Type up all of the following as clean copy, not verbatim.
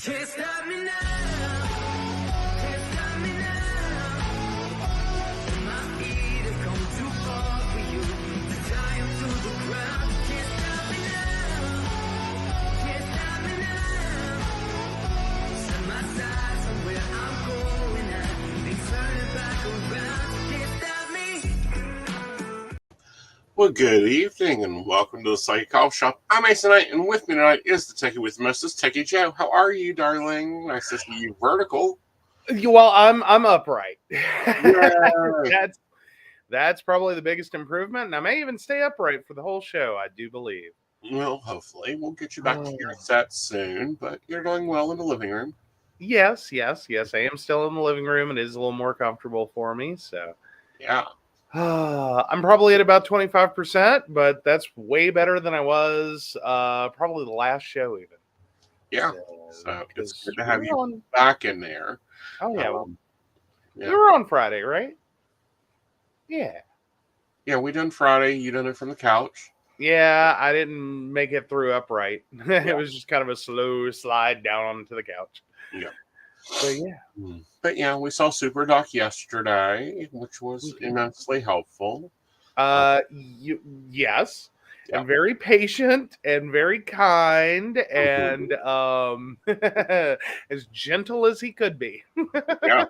Can't stop me now. Can't stop me now. My feet have come too far for you to tie 'em to the ground. Can't stop me now. Can't stop me now. Set my sights on where I'm going at. They turn it back around. Can't stop me. Well, good evening and welcome to the Psychic Coffee Shop. I'm Aeson Knight, and with me tonight is the Techie with Moses, Techie Joe. How are you, darling? Nice to see you vertical. Well, I'm upright. Yeah. That's probably the biggest improvement, and I may even stay upright for the whole show. I do believe. Well, hopefully we'll get you back to your set soon, but you're doing well in the living room. Yes. I am still in the living room. It is a little more comfortable for me, so Yeah. I'm probably at about 25%, but that's way better than I was probably the last show even. Yeah. So it's good to have you back in there. Oh yeah. Yeah. We were on Friday, right? Yeah. Yeah, we done Friday. You done it from the couch. Yeah, I didn't make it through upright. It was just kind of a slow slide down onto the couch. Yeah. But yeah. But yeah, we saw Super Doc yesterday, which was immensely helpful. Yes. Yeah. And very patient and very kind and as gentle as he could be. Yeah.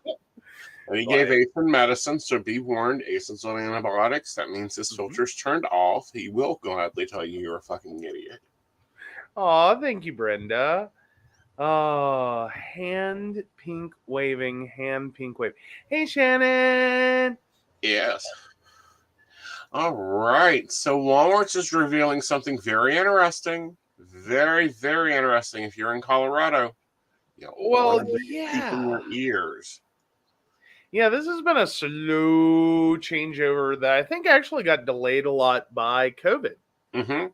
And he gave Aeson medicine, so be warned, Aeson's on antibiotics. That means his filter's turned off. He will gladly tell you you're a fucking idiot. Oh, thank you, Brenda. Oh, hand pink waving. Hey, Shannon. Yes. All right. So Walmart's just revealing something very interesting. Very, very interesting. If you're in Colorado, keep in your ears. Yeah, this has been a slow changeover that I think actually got delayed a lot by COVID. Mm-hmm.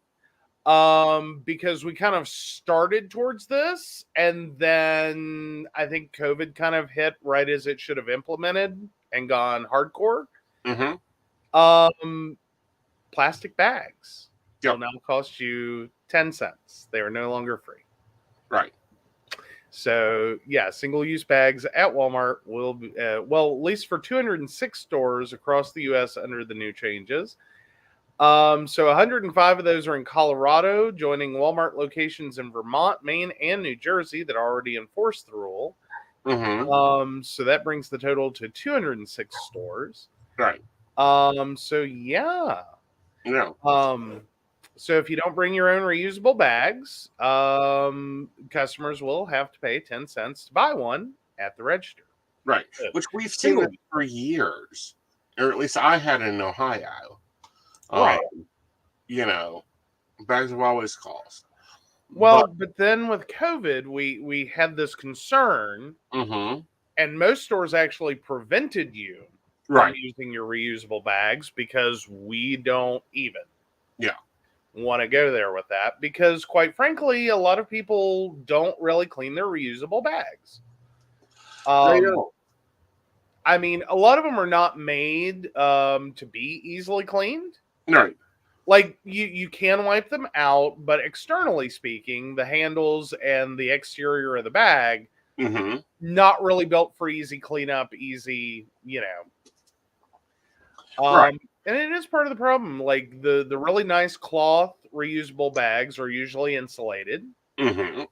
Because we kind of started towards this, and then I think COVID kind of hit right as it should have implemented and gone hardcore. Mm-hmm. Plastic bags will now cost you 10 cents. They are no longer free. Right. So, yeah, single-use bags at Walmart will be, at least for 206 stores across the U.S. under the new changes. So 105 of those are in Colorado, joining Walmart locations in Vermont, Maine, and New Jersey that already enforce the rule. Mm-hmm. So that brings the total to 206 stores. Right. So yeah. Yeah. So if you don't bring your own reusable bags, customers will have to pay 10 cents to buy one at the register. Right. Which we've seen for years, or at least I had in Ohio. Right. Bags have always cost. Well, but then with COVID, we had this concern, and most stores actually prevented you from using your reusable bags because we don't even want to go there with that because, quite frankly, a lot of people don't really clean their reusable bags. They don't. I mean, a lot of them are not made to be easily cleaned. Right. Like, you can wipe them out, but externally speaking, the handles and the exterior of the bag, not really built for easy cleanup, easy, Right. And it is part of the problem. Like, the really nice cloth reusable bags are usually insulated. Mm-hmm.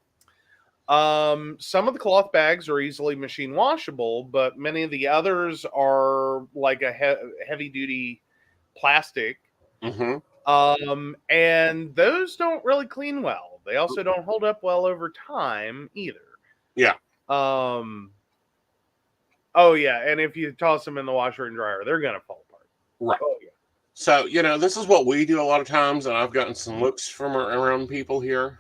Some of the cloth bags are easily machine washable, but many of the others are like a heavy-duty plastic. Mm-hmm. And those don't really clean well. They also don't hold up well over time either. Yeah. Oh yeah, and if you toss them in the washer and dryer, they're gonna fall apart. Right. Oh yeah. So, this is what we do a lot of times, and I've gotten some looks from around people here.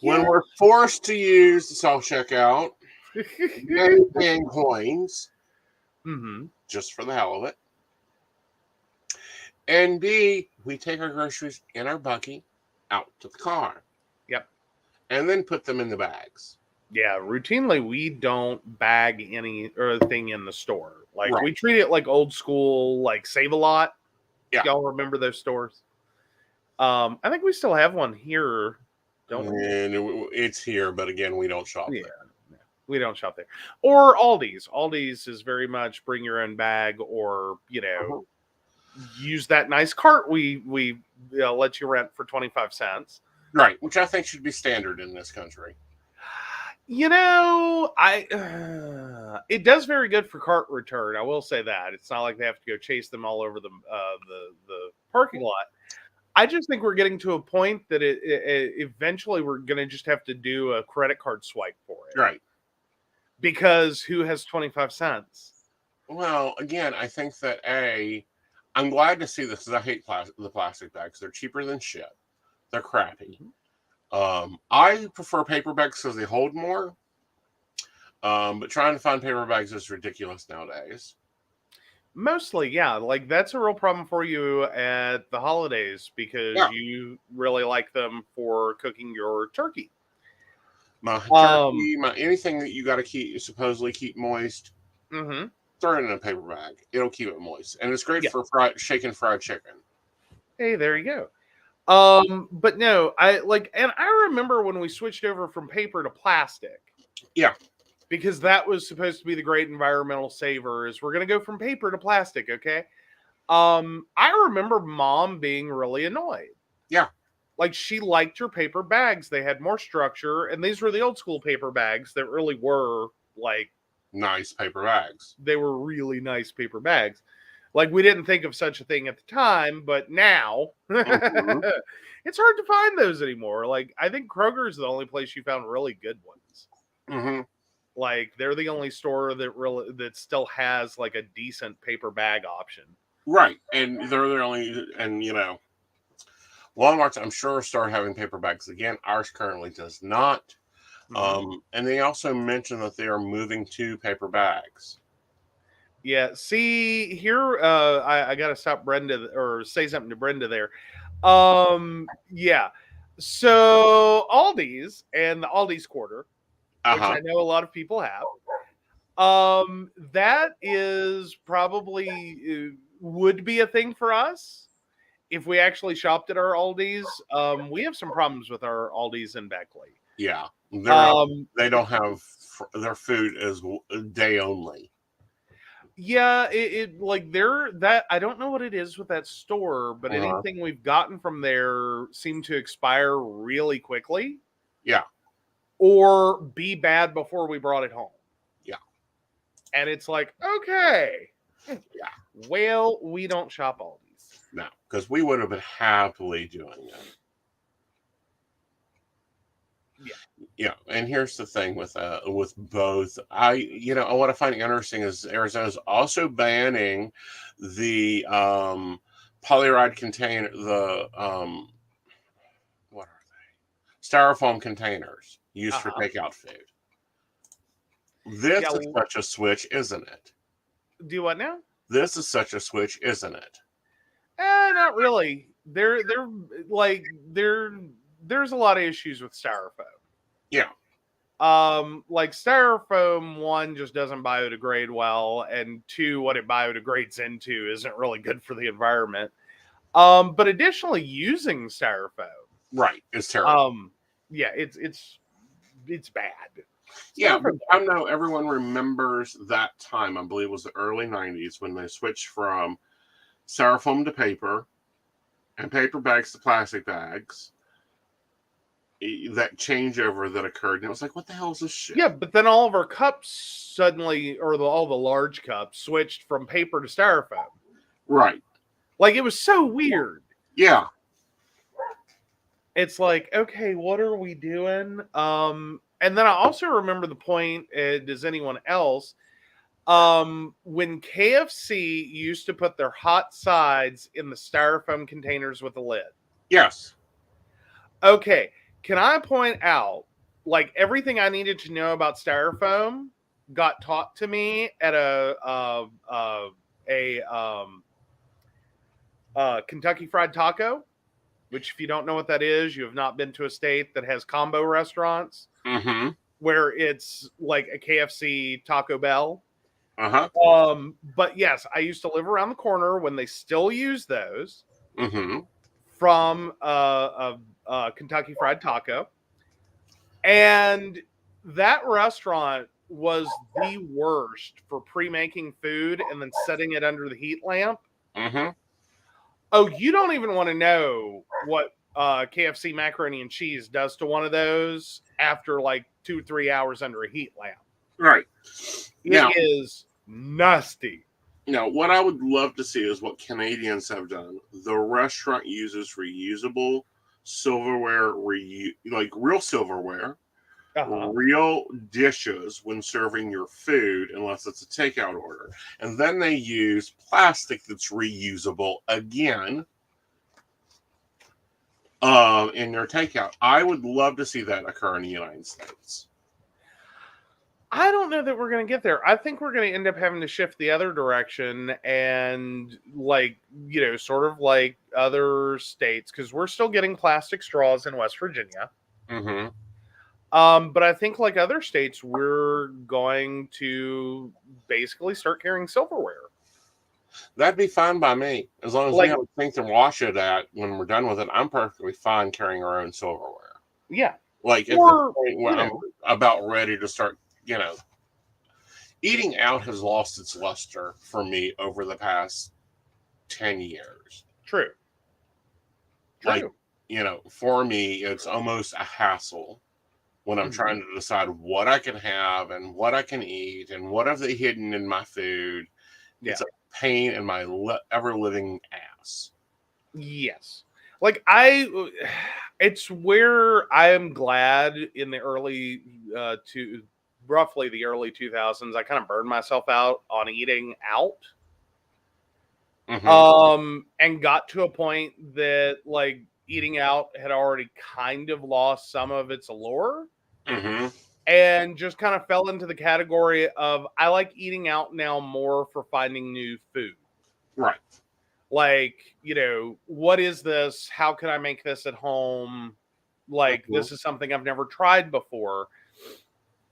When we're forced to use the self-checkout, paying coins, just for the hell of it. And B, we take our groceries in our buggy out to the car. Yep. And then put them in the bags. Yeah, routinely we don't bag anything in the store. Like we treat it like old school, like Save a Lot. Yeah. Y'all remember those stores? I think we still have one here don't we? And it's here, but again, we don't shop Yeah. there. We don't shop there. Or Aldi's. Aldi's is very much bring your own bag, or use that nice cart we let you rent for 25 cents. Right, which I think should be standard in this country. It does very good for cart return. I will say that. It's not like they have to go chase them all over the parking lot. I just think we're getting to a point that it eventually we're going to just have to do a credit card swipe for it. Right. Because who has 25 cents? Well, again, I think that I'm glad to see this because I hate the plastic bags. They're cheaper than shit. They're crappy. I prefer paper bags because they hold more. But trying to find paper bags is ridiculous nowadays. Mostly, yeah. Like that's a real problem for you at the holidays because you really like them for cooking your turkey. My turkey, anything that you got to supposedly keep moist. Mm-hmm. Throw it in a paper bag. It'll keep it moist, and it's great for shaken fried chicken. Hey, there you go. But no, and I remember when we switched over from paper to plastic. Yeah. Because that was supposed to be the great environmental saver is we're going to go from paper to plastic, okay? I remember Mom being really annoyed. Yeah. Like she liked your paper bags. They had more structure, and these were the old school paper bags that really were like nice paper bags. They were really nice paper bags. Like we didn't think of such a thing at the time, but now it's hard to find those anymore. Like I think Kroger's the only place you found really good ones. Mm-hmm. Like they're the only store that still has like a decent paper bag option. Right, and they're the only, and Walmart's I'm sure start having paper bags again. Ours currently does not. And they also mentioned that they are moving to paper bags. Yeah, see here, I got to stop Brenda or say something to Brenda there. Yeah, so Aldi's and the Aldi's quarter, which I know a lot of people have. That is probably would be a thing for us if we actually shopped at our Aldi's. We have some problems with our Aldi's in Beckley. Yeah, they don't have their food is day only. Yeah, that I don't know what it is with that store, but anything we've gotten from there seemed to expire really quickly. Yeah. Or be bad before we brought it home. Yeah. And it's like, okay. Yeah. Well, we don't shop Aldi's. No, because we would have been happily doing it. Yeah. Yeah, and here's the thing with both. What I find interesting is Arizona's also banning the polyride container, the what are they? Styrofoam containers used for takeout food. This is such a switch, isn't it? Do what now? This is such a switch, isn't it? Not really. There's a lot of issues with styrofoam. Yeah. Like styrofoam, one, just doesn't biodegrade well, and two, what it biodegrades into isn't really good for the environment. But additionally, using styrofoam, right, is terrible. Yeah, it's bad. Yeah, but I know everyone remembers that time. I believe it was the early 90s when they switched from styrofoam to paper and paper bags to plastic bags. That changeover that occurred, and it was like, what the hell is this shit? Yeah, but then all of our cups suddenly, or all the large cups, switched from paper to styrofoam. Right. Like, it was so weird. Yeah. It's like, okay, what are we doing? And then I also remember the point, does anyone else, when KFC used to put their hot sides in the styrofoam containers with a lid. Yes. Okay. Can I point out, like, everything I needed to know about styrofoam got taught to me at a Kentucky Fried Taco, which, if you don't know what that is, you have not been to a state that has combo restaurants where it's like a KFC Taco Bell. But yes, I used to live around the corner when they still use those from Kentucky Fried Taco. And that restaurant was the worst for pre-making food and then setting it under the heat lamp. Mm-hmm. Oh, you don't even want to know what KFC macaroni and cheese does to one of those after like 2-3 hours under a heat lamp. Right. It is nasty. Now, what I would love to see is what Canadians have done. The restaurant uses reusable silverware, like real silverware, real dishes when serving your food, unless it's a takeout order. And then they use plastic that's reusable again in your takeout. I would love to see that occur in the United States. I don't know that we're going to get there. I think we're going to end up having to shift the other direction and, like, you know, sort of like other states, because we're still getting plastic straws in West Virginia. Mm-hmm. But I think, like other states, we're going to basically start carrying silverware. That'd be fine by me. As long as we have a sink to wash it at when we're done with it, I'm perfectly fine carrying our own silverware. Yeah. Like, at the point where I'm about ready to start, you know, eating out has lost its luster for me over the past 10 years. True. Like, you know, for me, it's almost a hassle when I'm trying to decide what I can have and what I can eat and what have they hidden in my food. Yeah. It's a pain in my ever-living ass. Yes. Like, it's where I am glad in the early roughly the early 2000s, I kind of burned myself out on eating out. Mm-hmm. And got to a point that, like, eating out had already kind of lost some of its allure. Mm-hmm. And just kind of fell into the category of, I like eating out now more for finding new food. Right. Like, you know, what is this? How can I make this at home? Like, this is something I've never tried before.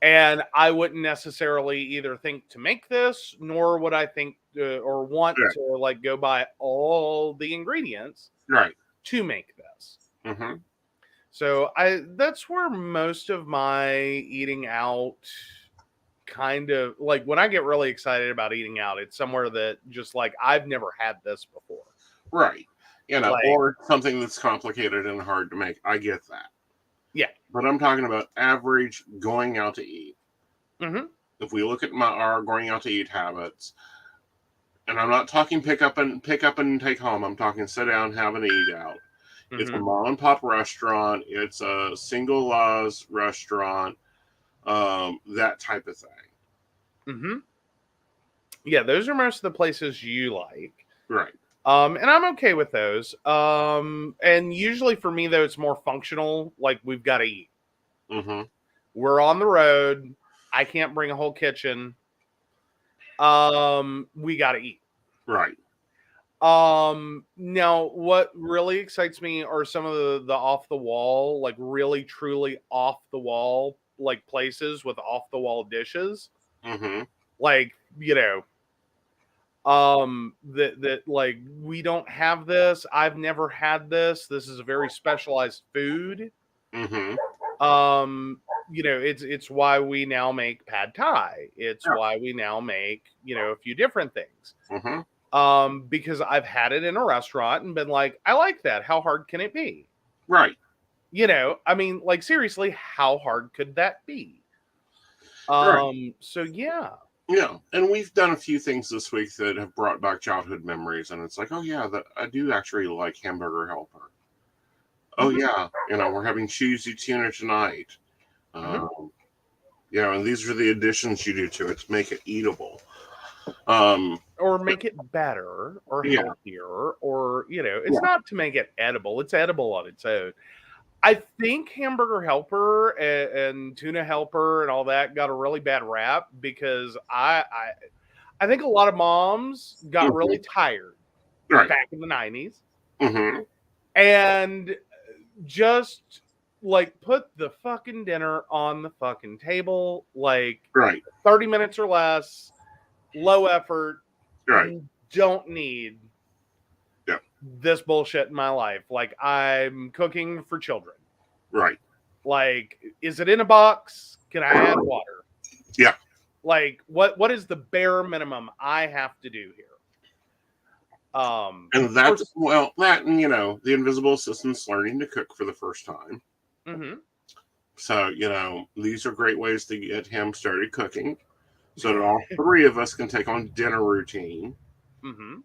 And I wouldn't necessarily either think to make this, nor would I think or want to, like, go buy all the ingredients to make this. Mm-hmm. So that's where most of my eating out kind of, like, when I get really excited about eating out, it's somewhere that just, like, I've never had this before. Right. You know, like, or something that's complicated and hard to make. I get that. Yeah. But I'm talking about average going out to eat. Mm-hmm. If we look at our going out to eat habits, and I'm not talking pick up and take home. I'm talking sit down, have an eat out. Mm-hmm. It's a mom and pop restaurant. It's a single laws restaurant. That type of thing. Mm-hmm. Yeah, those are most of the places you like. Right. And I'm okay with those. And usually for me, though, it's more functional. Like, we've got to eat. Mm-hmm. We're on the road. I can't bring a whole kitchen. We got to eat. Right. Now, what really excites me are some of the off the wall, like really, truly off the wall, like places with off the wall dishes. Mm-hmm. Like, you know, that like, we don't have this. I've never had this. This is a very specialized food. Mm-hmm. You know, it's why we now make pad thai. It's why we now make, you know, a few different things. Mm-hmm. Because I've had it in a restaurant and been like, I like that. How hard can it be? Right. You know, I mean, like, seriously, how hard could that be? So yeah. Yeah, and we've done a few things this week that have brought back childhood memories, and it's like, oh yeah, I do actually like Hamburger Helper. Oh yeah, you know, we're having cheesy tuna tonight. You know, and these are the additions you do to it to make it eatable. Or make it better or healthier, or, you know, it's not to make it edible. It's edible on its own. I think Hamburger Helper and Tuna Helper and all that got a really bad rap because I think a lot of moms got really tired back in the 90s. Mm-hmm. And just, like, put the fucking dinner on the fucking table, like 30 minutes or less, low effort. Don't need this bullshit in my life. Like, I'm cooking for children. Right. Like, is it in a box? Can I add water? Yeah. Like, what is the bare minimum I have to do here? And that's, well, that, and, you know, the invisible assistant's learning to cook for the first time. Mm-hmm. So, you know, these are great ways to get him started cooking so that all three of us can take on dinner routine. Mm-hmm.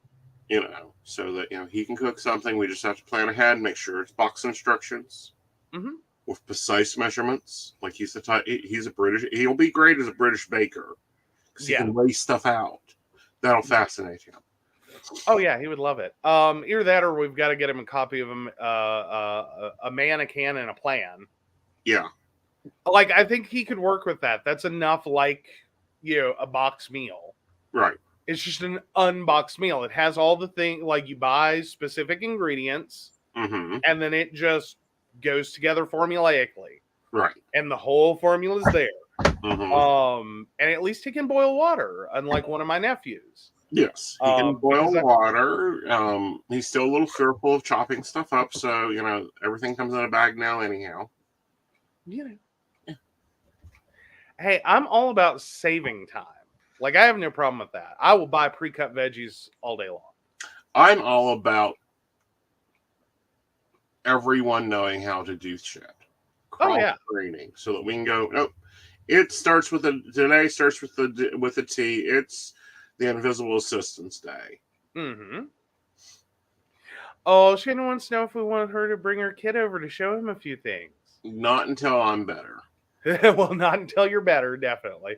You know, so that, you know, he can cook something. We just have to plan ahead, make sure it's box instructions Mm-hmm. with precise measurements. Like he's the type, he's a British, he'll be great as a British baker because he can lay stuff out. That'll fascinate him. Oh yeah, he would love it. Either that, or we've got to get him a copy of a mannequin and a plan. Yeah. Like, I think he could work with that. That's enough, like, you know, a box meal. Right. It's just an unboxed meal. It has all the thing, like, you buy specific ingredients, and then it just goes together formulaically. Right. And the whole formula's there. And at least he can boil water, unlike one of my nephews. Yes, he can boil water. He's still a little fearful of chopping stuff up, so, you know, everything comes in a bag now anyhow. You know. Yeah. Hey, I'm all about saving time. Like, I have no problem with that. I will buy pre-cut veggies all day long. I'm all about everyone knowing how to do shit. Training, so that we can go, nope. It starts with today starts with a T. It's the Invisible Assistance Day. Mm-hmm. Oh, Shannon wants to know if we want her to bring her kid over to show him a few things. Not until I'm better. Well, not until you're better, definitely.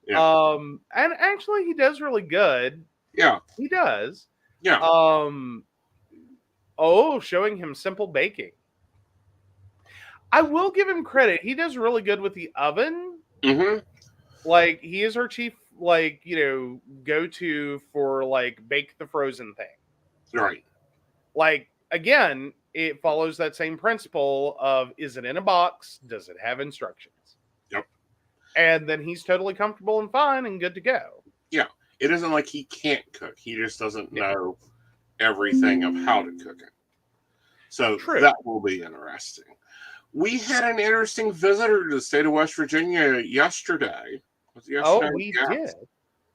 Yeah. And actually, he does really good. Yeah. He does. Yeah. Showing him simple baking. I will give him credit. He does really good with the oven. Mm-hmm. Like, he is our chief, like, you know, go-to for, like, bake the frozen thing. Right. Like, again, it follows that same principle of, is it in a box? Does it have instructions? Yep. And then he's totally comfortable and fine and good to go. Yeah. It isn't like he can't cook. He just doesn't know everything of how to cook it. So that will be interesting. We had an interesting visitor to the state of West Virginia yesterday. Was it yesterday? Oh, we did?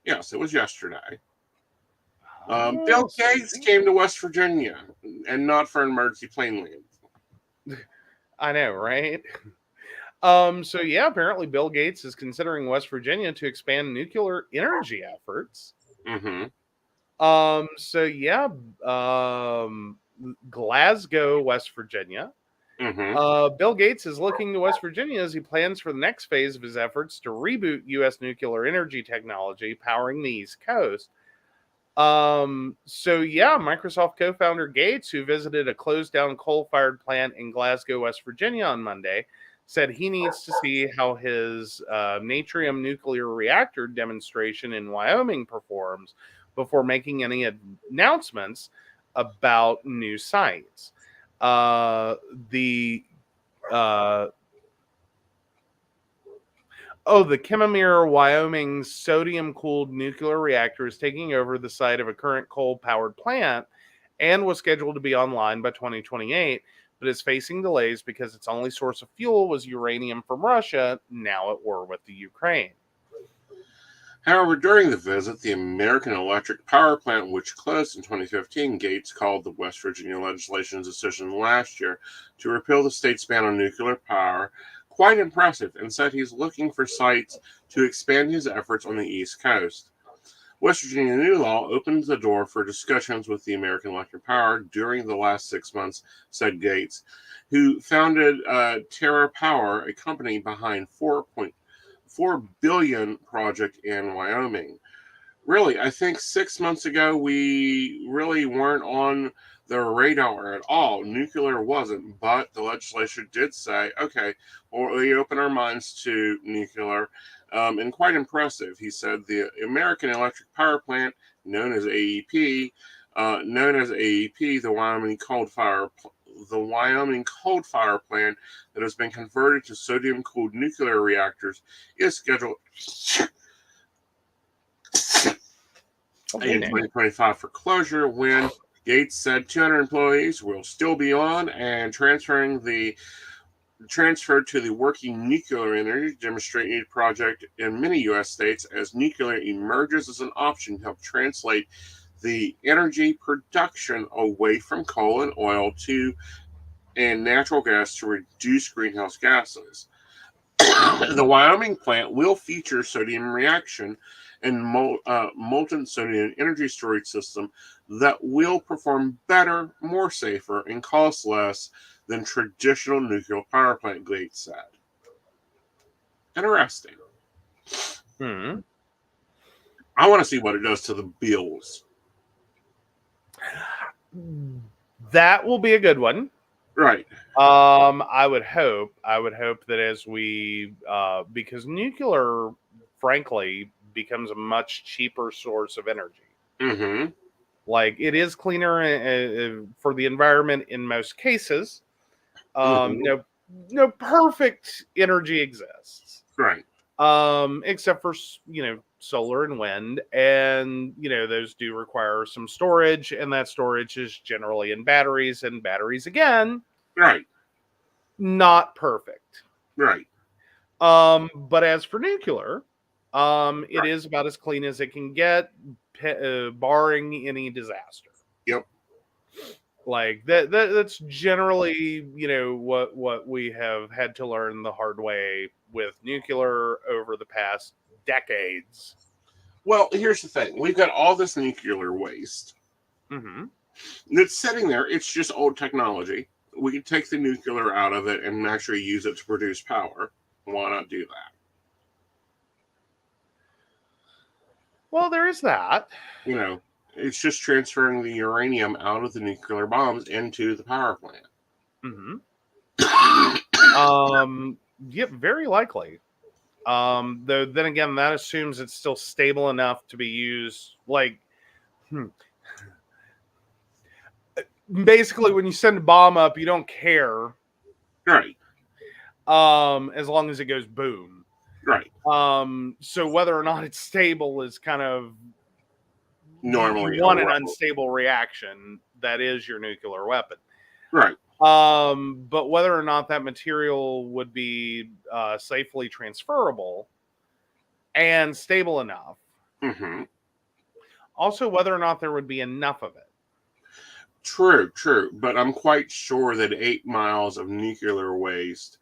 Yes, it was yesterday. Bill Gates came to West Virginia, and not for an emergency plane land. I know, right? Apparently Bill Gates is considering West Virginia to expand nuclear energy efforts. Mm-hmm. Glasgow, West Virginia. Mm-hmm. Bill Gates is looking to West Virginia as he plans for the next phase of his efforts to reboot U.S. nuclear energy technology powering the East Coast. Microsoft co-founder Gates, who visited a closed-down coal-fired plant in Glasgow, West Virginia on Monday, said he needs to see how his Natrium nuclear reactor demonstration in Wyoming performs before making any announcements about new sites. The Chemamere, Wyoming sodium-cooled nuclear reactor is taking over the site of a current coal-powered plant and was scheduled to be online by 2028, but is facing delays because its only source of fuel was uranium from Russia, now at war with the Ukraine. However, during the visit, the American Electric Power Plant, which closed in 2015, Gates called the West Virginia legislation's decision last year to repeal the state's ban on nuclear power quite impressive, and said he's looking for sites to expand his efforts on the East Coast. West Virginia new law opens the door for discussions with the American Electric Power during the last 6 months, said Gates, who founded Terra Power, a company behind $4 billion project in Wyoming. Really, I think 6 months ago, we really weren't on the radar at all. Nuclear wasn't, but the legislature did say, okay, well, we open our minds to nuclear. And quite impressive. He said the American Electric Power Plant, known as AEP, the Wyoming coal-fired plant that has been converted to sodium-cooled nuclear reactors, is scheduled in 2025 for closure, when Gates said 200 employees will still be on and transferring the transferred to the Working Nuclear Energy Demonstrating Project in many U.S. states as nuclear emerges as an option to help translate the energy production away from coal and oil and natural gas to reduce greenhouse gases. The Wyoming plant will feature sodium reaction and molten sodium energy storage system that will perform better, more safer, and cost less than traditional nuclear power plant, Gates said. Interesting. Hmm. I want to see what it does to the bills. That will be a good one. Right. I would hope that as we, because nuclear, frankly, becomes a much cheaper source of energy. Mm-hmm. Like, it is cleaner for the environment in most cases. No perfect energy exists. Right. Except for, solar and wind, and those do require some storage, and that storage is generally in batteries, and batteries again, right, not perfect. Right. But as for nuclear, it is about as clean as it can get, barring any disaster. Yep. Like that's generally, what we have had to learn the hard way with nuclear over the past decades. Well, here's the thing. We've got all this nuclear waste. Mm-hmm. That's sitting there. It's just old technology. We can take the nuclear out of it and actually use it to produce power. Why not do that? Well, there is that. It's just transferring the uranium out of the nuclear bombs into the power plant. Mm-hmm. Yep, very likely. Though then again, that assumes it's still stable enough to be used. Like, basically, when you send a bomb up, you don't care, right? As long as it goes boom, right? So whether or not it's stable is kind of normally an unstable reaction. That is your nuclear weapon, right? But whether or not that material would be safely transferable and stable enough. Mm-hmm. Also, whether or not there would be enough of it. True. But I'm quite sure that 8 miles of nuclear waste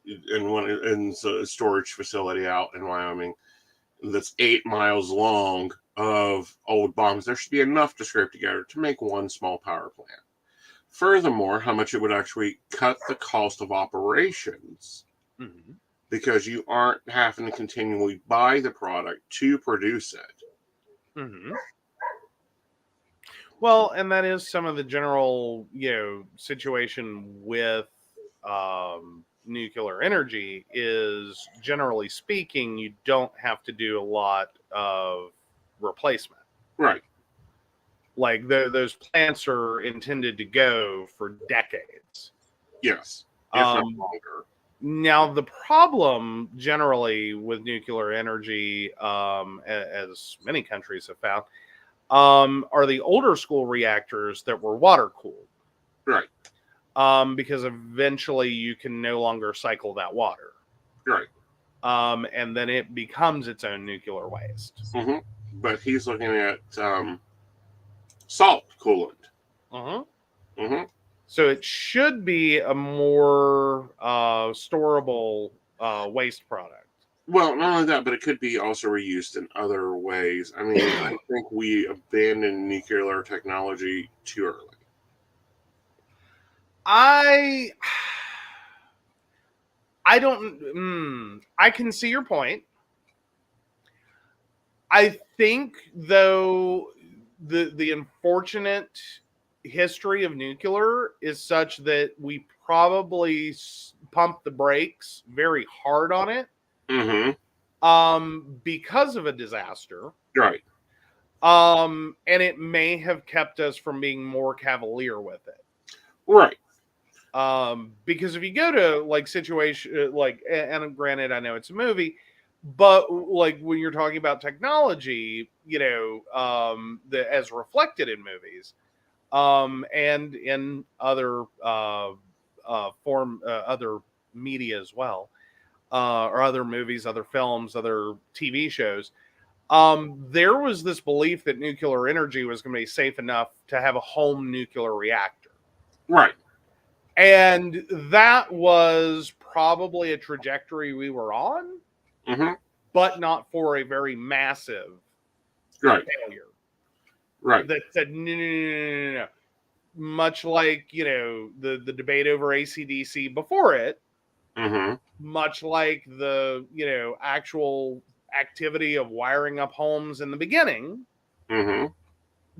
in a storage facility out in Wyoming that's 8 miles long of old bombs, there should be enough to scrape together to make one small power plant. Furthermore, how much it would actually cut the cost of operations, mm-hmm. because you aren't having to continually buy the product to produce it. Mm-hmm. Well, and that is some of the general, situation with nuclear energy is, generally speaking, you don't have to do a lot of replacement. Right. Like, those plants are intended to go for decades. Yes, if not longer. Now, the problem generally with nuclear energy, as many countries have found, are the older school reactors that were water cooled. Right. Because eventually you can no longer cycle that water. Right. And then it becomes its own nuclear waste. Mm-hmm. But he's looking at salt coolant. Uh-huh. Mm-hmm. So it should be a more storable waste product. Well, not only that, but it could be also reused in other ways. I mean, I think we abandoned nuclear technology too early. I don't. I can see your point. I think, though, the unfortunate history of nuclear is such that we probably pump the brakes very hard on it. Mm-hmm. Because of a disaster. Right. And it may have kept us from being more cavalier with it. Right. Because if you go to like situation like, and granted, I know it's a movie, but like when you're talking about technology, as reflected in movies, and in other other media as well, or other movies, other films, other TV shows. There was this belief that nuclear energy was going to be safe enough to have a home nuclear reactor. Right. And that was probably a trajectory we were on, but not for a very massive failure. Right. That said, no. Much like, the debate over ACDC before it, much like the, actual activity of wiring up homes in the beginning,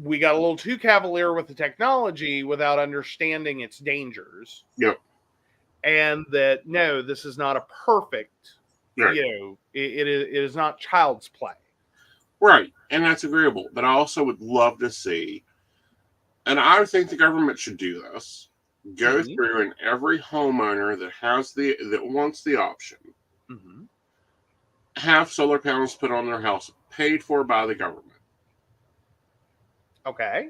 we got a little too cavalier with the technology without understanding its dangers. Yep. And that, no, this is not a perfect, it is not child's play. Right. And that's agreeable. But I also would love to see, and I think the government should do this, go through, and every homeowner that wants the option, have solar panels put on their house, paid for by the government. Okay.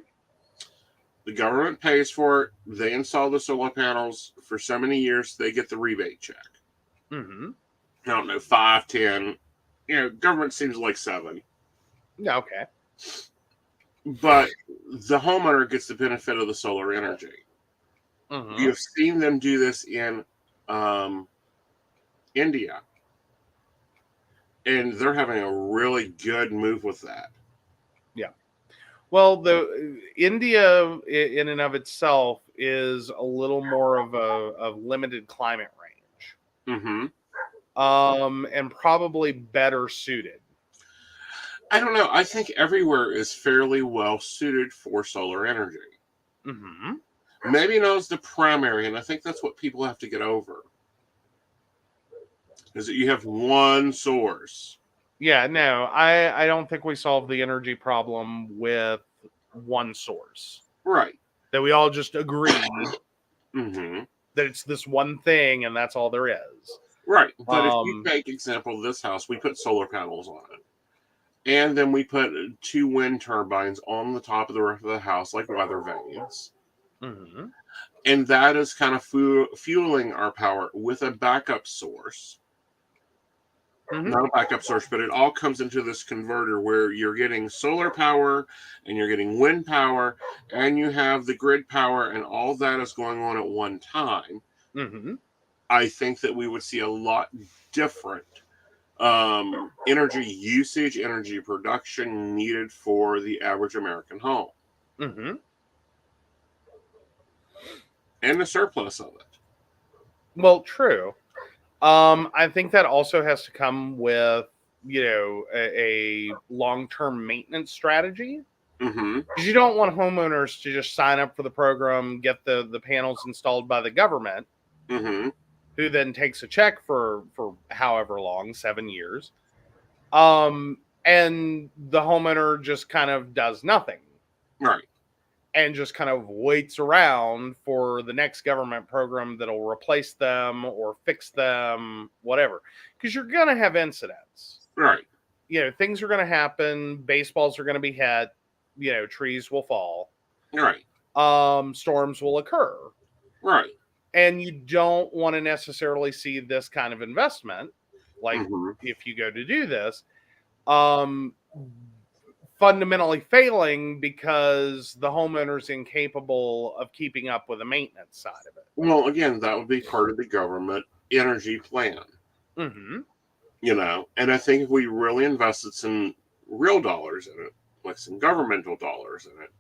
The government pays for it. They install the solar panels for so many years. They get the rebate check. I don't know, 5, 10. Government seems like 7. Okay. But the homeowner gets the benefit of the solar energy. You've seen them do this in India. And they're having a really good move with that. Yeah. Well, the India in and of itself is a little more of a limited climate range. And probably better suited. I don't know. I think everywhere is fairly well suited for solar energy. Maybe not as the primary, and I think that's what people have to get over. Is that you have one source. Yeah, no, I don't think we solve the energy problem with one source. Right. That we all just agree that it's this one thing and that's all there is. Right. But if you take example of this house, we put solar panels on it. And then we put 2 wind turbines on the top of the roof of the house, like weather vanes. And that is kind of fueling our power with a backup source. Not a backup source, but it all comes into this converter where you're getting solar power and you're getting wind power and you have the grid power, and all that is going on at one time. I think that we would see a lot different energy usage, energy production needed for the average American home. And the surplus of it. Well, true. I think that also has to come with, a long-term maintenance strategy. Because you don't want homeowners to just sign up for the program, get the panels installed by the government, who then takes a check for however long, 7 years, and the homeowner just kind of does nothing. Right. And just kind of waits around for the next government program that'll replace them or fix them, whatever. Because you're going to have incidents. Right. Things are going to happen. Baseballs are going to be hit. Trees will fall. Right. Storms will occur. Right. And you don't want to necessarily see this kind of investment, like if you go to do this, fundamentally failing because the homeowner's incapable of keeping up with the maintenance side of it. Well, again, that would be part of the government energy plan. And I think if we really invested some real dollars in it, like some governmental dollars in it,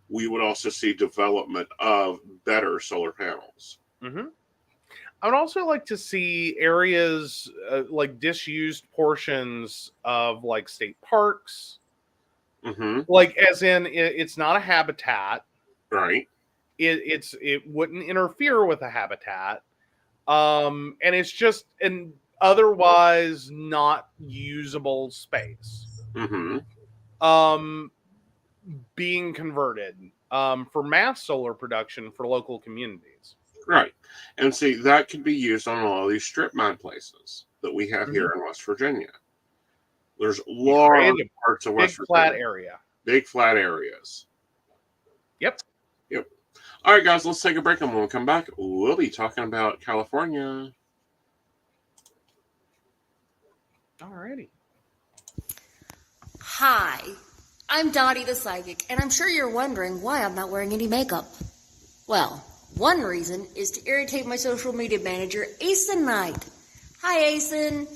we would also see development of better solar panels. I would also like to see areas like disused portions of like state parks. Like, as in, it's not a habitat, right? It wouldn't interfere with a habitat, and it's just an otherwise not usable space, being converted for mass solar production for local communities. Right, and see that could be used on all these strip mine places that we have here in West Virginia. There's large parts of West Virginia. Big flat areas. Yep. All right, guys, let's take a break, and when we come back, we'll be talking about California. Alrighty. Hi, I'm Dottie the Psychic, and I'm sure you're wondering why I'm not wearing any makeup. Well, one reason is to irritate my social media manager, Aeson Knight. Hi, Aeson.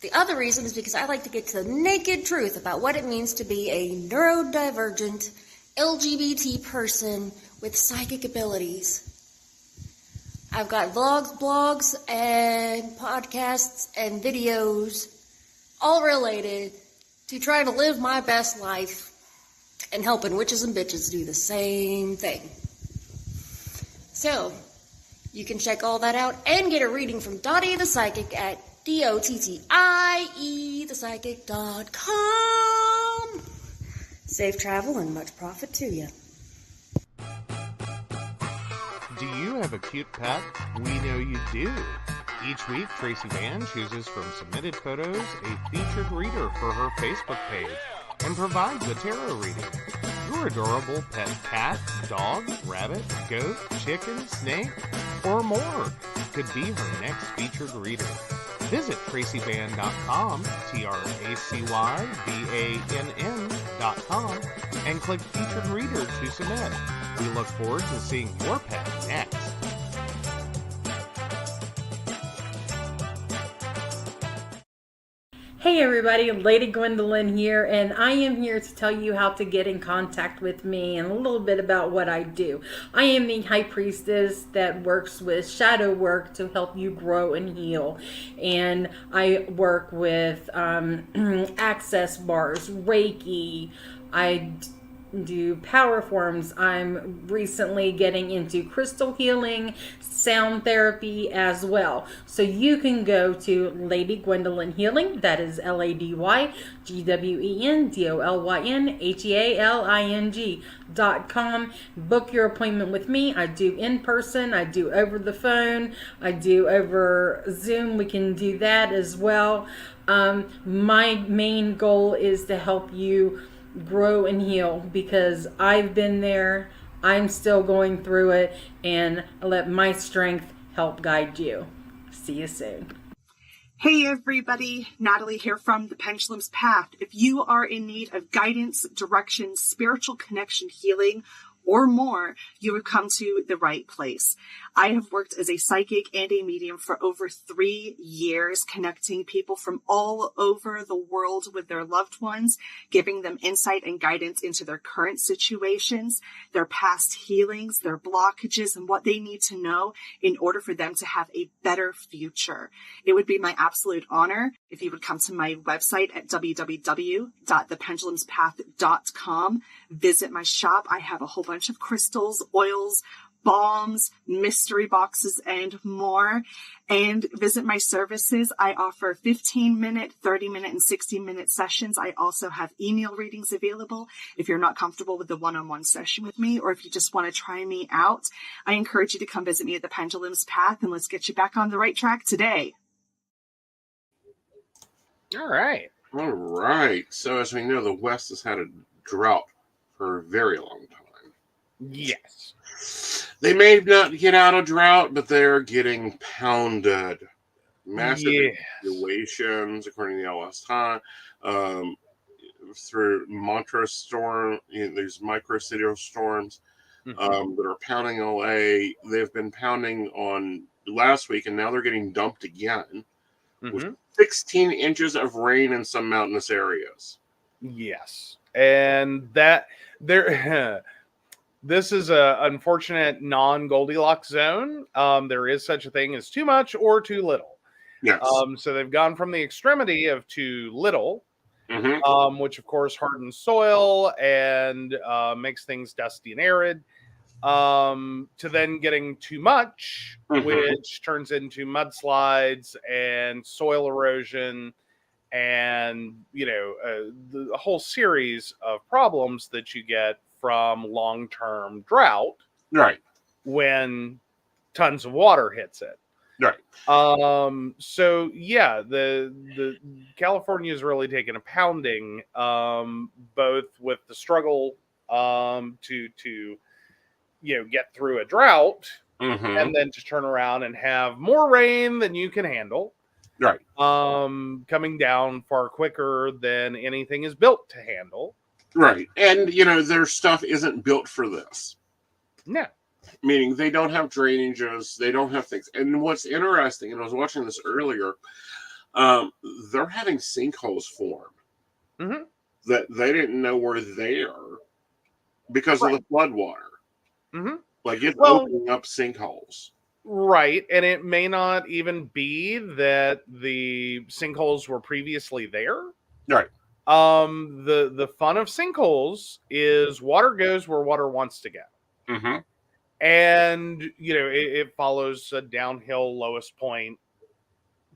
The other reason is because I like to get to the naked truth about what it means to be a neurodivergent LGBT person with psychic abilities. I've got vlogs, blogs, and podcasts and videos, all related to trying to live my best life and helping witches and bitches do the same thing. So, you can check all that out and get a reading from Dottie the Psychic at DOTTIEthepsychic.com. Safe travel and much profit to you. Do you have a cute pet? We know you do. Each week, Tracy Van chooses from submitted photos a featured reader for her Facebook page and provides a tarot reading. Your adorable pet cat, dog, rabbit, goat, chicken, snake, or more could be her next featured reader. Visit tracyvan.com, TracyVann.com, and click Featured Reader to submit. We look forward to seeing your pet next. Hey everybody, Lady Gwendolyn here, and I am here to tell you how to get in contact with me and a little bit about what I do. I am the High Priestess that works with shadow work to help you grow and heal. And I work with access bars, Reiki, I do power forms. I'm recently getting into crystal healing, sound therapy as well. So you can go to Lady Gwendolyn Healing, that is LadyGwendolynHealing.com. Book your appointment with me. I do in person, I do over the phone, I do over Zoom. We can do that as well. My main goal is to help you grow and heal, because I've been there, I'm still going through it, and I let my strength help guide you. See you soon. Hey everybody, Natalie here from The Pendulum's Path. If you are in need of guidance, direction, spiritual connection, healing, or more, you have come to the right place. I have worked as a psychic and a medium for over 3 years, connecting people from all over the world with their loved ones, giving them insight and guidance into their current situations, their past healings, their blockages, and what they need to know in order for them to have a better future. It would be my absolute honor if you would come to my website at www.thependulumspath.com. Visit my shop. I have a whole bunch of crystals, oils, balms, mystery boxes, and more. And visit my services. I offer 15-minute, 30-minute, and 60-minute sessions. I also have email readings available if you're not comfortable with the one-on-one session with me, or if you just want to try me out. I encourage you to come visit me at the Pendulum's Path, and let's get you back on the right track today. All right. All right. So as we know, the West has had a drought for a very long time. Yes. They may not get out of drought, but they're getting pounded. Massive evacuations, according to the LS Time, through Montrose storm. These micro-city storms that are pounding LA. They've been pounding on last week, and now they're getting dumped again with 16 inches of rain in some mountainous areas. Yes. And that there this is a unfortunate non-Goldilocks zone. There is such a thing as too much or too little. Yes. So they've gone from the extremity of too little, which of course hardens soil and makes things dusty and arid, to then getting too much, which turns into mudslides and soil erosion and, the whole series of problems that you get from long-term drought, right? When tons of water hits it, right? So yeah, the California is really taking a pounding, both with the struggle to get through a drought, and then to turn around and have more rain than you can handle, Right. Coming down far quicker than anything is built to handle. Right. And, their stuff isn't built for this. No. Meaning they don't have drainages, they don't have things. And what's interesting, and I was watching this earlier, they're having sinkholes form that they didn't know were there because of the flood water. Like it's opening up sinkholes. Right. And it may not even be that the sinkholes were previously there. Right. The fun of sinkholes is water goes where water wants to go. And, it follows a downhill lowest point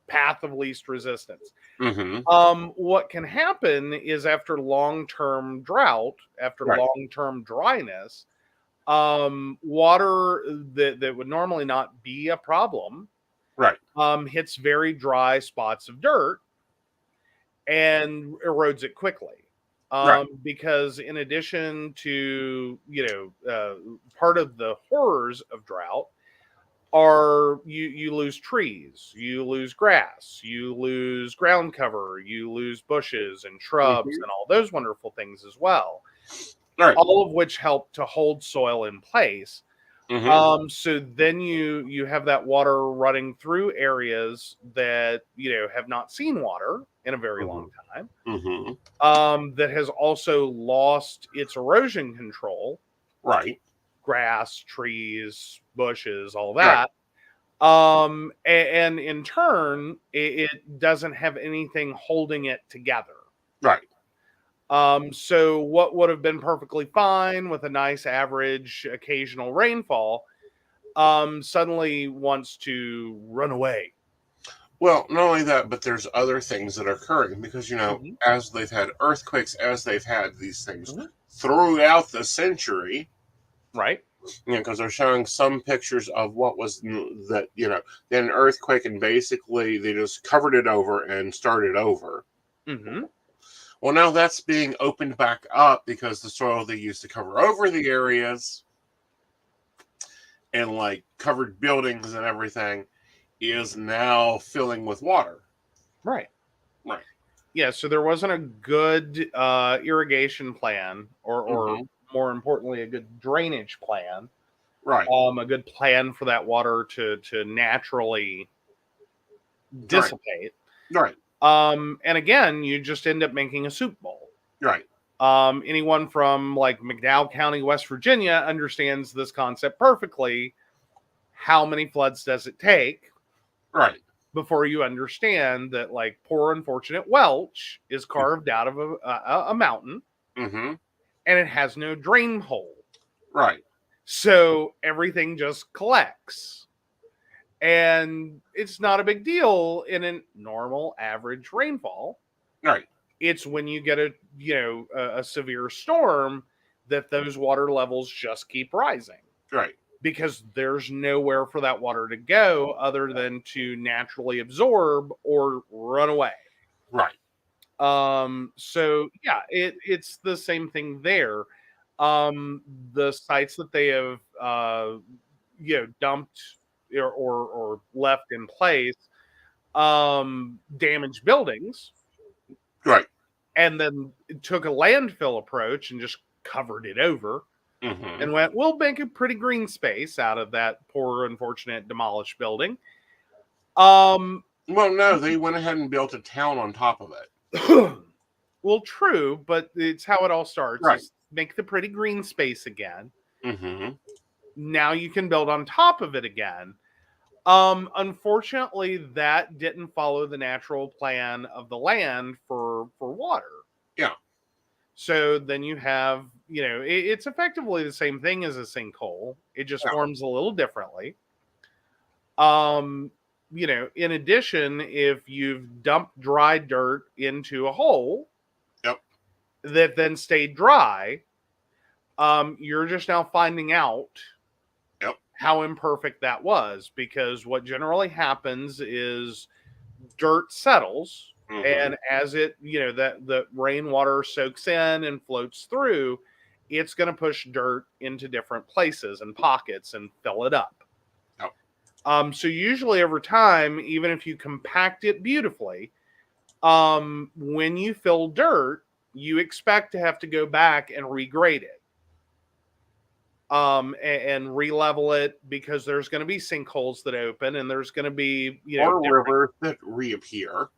path of least resistance. What can happen is after long-term drought, after long-term dryness, water that would normally not be a problem, hits very dry spots of dirt and erodes it quickly. Because in addition to, part of the horrors of drought are you lose trees, you lose grass, you lose ground cover, you lose bushes and shrubs and all those wonderful things as well. All of which help to hold soil in place. So then you have that water running through areas that, have not seen water in a very long time. That has also lost its erosion control. Right. Grass, trees, bushes, all that. And in turn, it doesn't have anything holding it together. Right. So what would have been perfectly fine with a nice average occasional rainfall, suddenly wants to run away. Well, not only that, but there's other things that are occurring because, as they've had earthquakes, as they've had these things throughout the century. Right. Because they're showing some pictures of what was that, then an earthquake and basically they just covered it over and started over. Well, now that's being opened back up because the soil they used to cover over the areas and like covered buildings and everything is now filling with water. Right. Right. Yeah, so there wasn't a good irrigation plan or more importantly, a good drainage plan. Right. A good plan for that water to naturally dissipate. Right. And again, you just end up making a soup bowl. Right. Anyone from like McDowell County, West Virginia understands this concept perfectly. How many floods does it take? Right. Before you understand that like poor unfortunate Welch is carved out of a mountain and it has no drain hole. Right. So everything just collects. And it's not a big deal in a normal average rainfall. Right. It's when you get a severe storm that those water levels just keep rising. Right. Because there's nowhere for that water to go other than to naturally absorb or run away. Right. So yeah, it's the same thing there. The sites that they have dumped or left in place damaged buildings. Right. And then took a landfill approach and just covered it over. And went, we'll make a pretty green space out of that poor, unfortunate, demolished building. Well, no, they went ahead and built a town on top of it. Well, true, but it's how it all starts. Right. Make the pretty green space again. Now you can build on top of it again. Unfortunately, that didn't follow the natural plan of the land for water. Yeah. So then you have, it's effectively the same thing as a sinkhole. It just forms a little differently. In addition, if you've dumped dry dirt into a hole that then stayed dry, you're just now finding out how imperfect that was, because what generally happens is dirt settles. And as it, that the rainwater soaks in and floats through, it's going to push dirt into different places and pockets and fill it up. So usually over time, even if you compact it beautifully, when you fill dirt, you expect to have to go back and regrade it. And re-level it, because there's going to be sinkholes that open, and there's going to be, or rivers that reappear.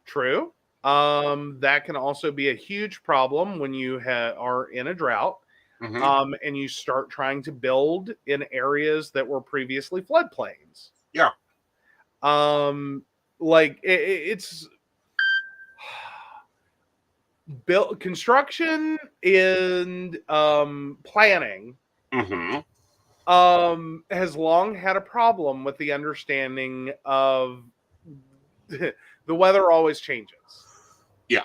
True. That can also be a huge problem when you are in a drought, and you start trying to build in areas that were previously floodplains. Yeah. Like it's built construction and planning has long had a problem with the understanding of the weather always changes. Yeah.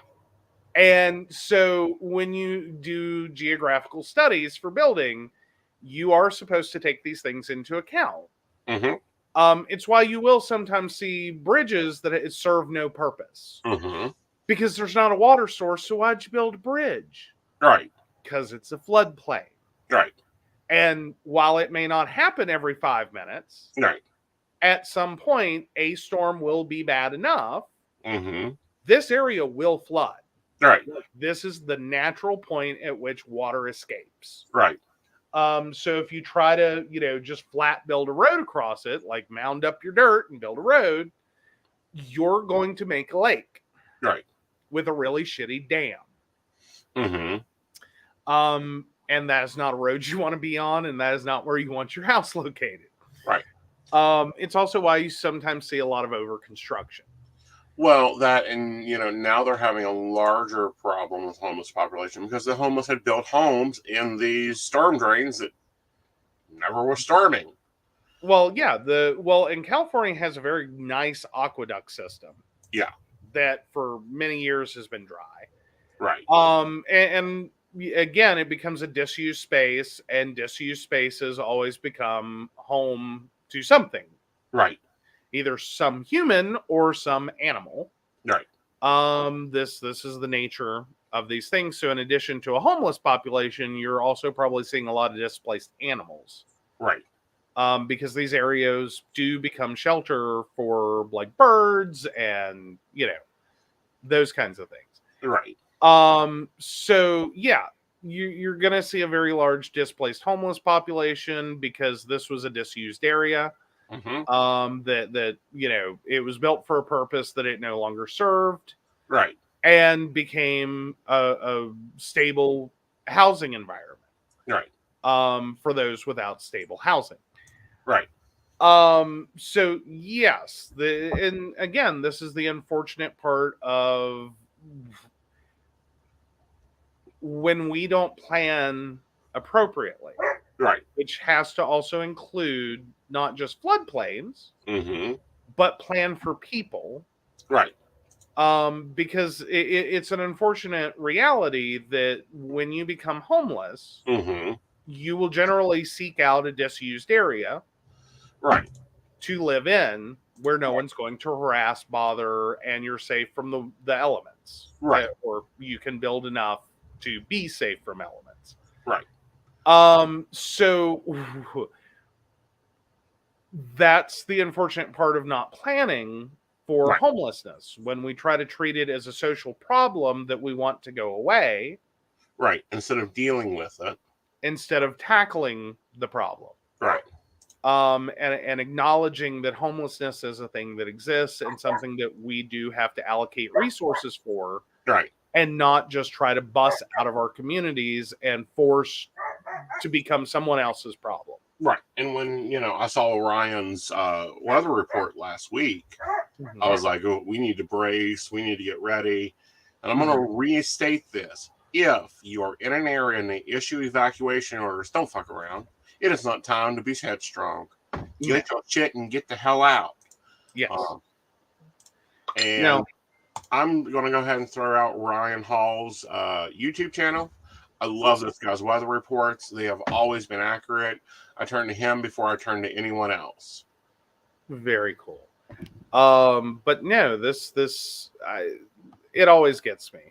And so when you do geographical studies for building, you are supposed to take these things into account. It's why you will sometimes see bridges that serve no purpose. Because there's not a water source, so why'd you build a bridge? Right. Because it's a floodplain. Right. And while it may not happen every 5 minutes, right, at some point, a storm will be bad enough. This area will flood. Right. This is the natural point at which water escapes. Right. So if you try to, just flat build a road across it, like mound up your dirt and build a road, you're going to make a lake. Right. With a really shitty dam. And that is not a road you want to be on, and that is not where you want your house located. Right. It's also why you sometimes see a lot of over construction. Well, that, and now they're having a larger problem with homeless population because the homeless had built homes in these storm drains that never was storming. Well, yeah, and California has a very nice aqueduct system. Yeah. That for many years has been dry. Right. And again, it becomes a disused space, and disused spaces always become home to something. Right. Either some human or some animal. Right. This is the nature of these things. So in addition to a homeless population, you're also probably seeing a lot of displaced animals. Right. Because these areas do become shelter for like birds and, those kinds of things. Right. So yeah, you're going to see a very large displaced homeless population because this was a disused area. That it was built for a purpose that it no longer served. Right. And became a stable housing environment. Right. For those without stable housing. Right. So yes, and again, this is the unfortunate part of when we don't plan appropriately. Right. Which has to also include not just floodplains, but plan for people. Right. Because it's an unfortunate reality that when you become homeless, you will generally seek out a disused area. Right. To live in, where no one's going to harass, bother, and you're safe from the elements. Right. Or you can build enough to be safe from elements. Right. So that's the unfortunate part of not planning for homelessness. When we try to treat it as a social problem that we want to go away. Right. Instead of dealing with it. Instead of tackling the problem. Right. And acknowledging that homelessness is a thing that exists and something that we do have to allocate resources for. Right. And not just try to bust out of our communities and force to become someone else's problem. Right. And when, I saw Orion's weather report last week, I was like, oh, we need to brace. We need to get ready. And I'm going to restate this. If you are in an area and they issue evacuation orders, don't fuck around. It is not time to be headstrong. Get your shit and get the hell out. Yes. And I'm going to go ahead and throw out Ryan Hall's YouTube channel. I love this guy's weather reports. They have always been accurate. I turn to him before I turn to anyone else. Very cool. But no, it always gets me.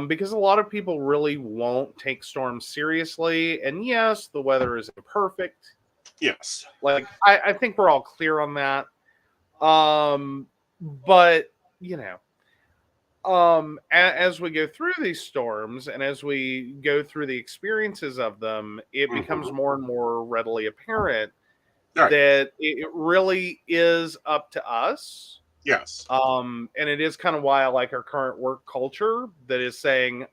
Because a lot of people really won't take storms seriously. And yes, the weather is imperfect. Yes. Like, I think we're all clear on that. But, you know, as we go through these storms and as we go through the experiences of them, it becomes more and more readily apparent that it really is up to us. Yes. And it is kind of why I like our current work culture that is saying,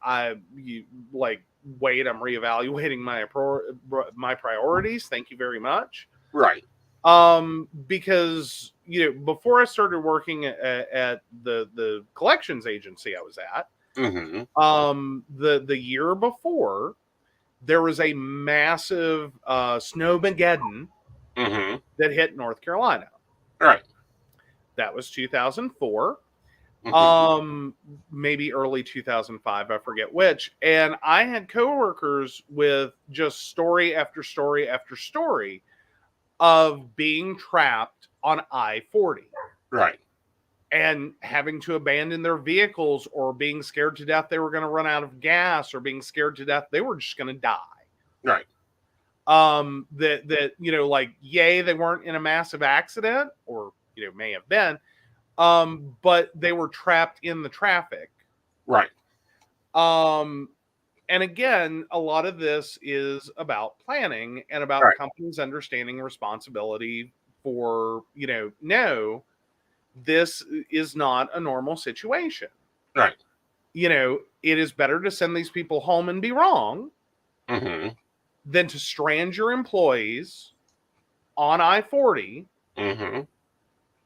wait, I'm reevaluating my priorities. Thank you very much. Right. Because, you know, before I started working at the collections agency I was at, the year before, there was a massive snowmageddon that hit North Carolina. Right. That was 2004. Maybe early 2005, I forget which. And I had coworkers with just story after story after story of being trapped on I-40. Right. And having to abandon their vehicles, or being scared to death they were going to run out of gas, or being scared to death they were just going to die. Right. That you know, like, yay, they weren't in a massive accident, or, you know, may have been, but they were trapped in the traffic. Right. And again, a lot of this is about planning and about companies understanding responsibility for, you know, no, this is not a normal situation. Right. You know, it is better to send these people home and be wrong than to strand your employees on I-40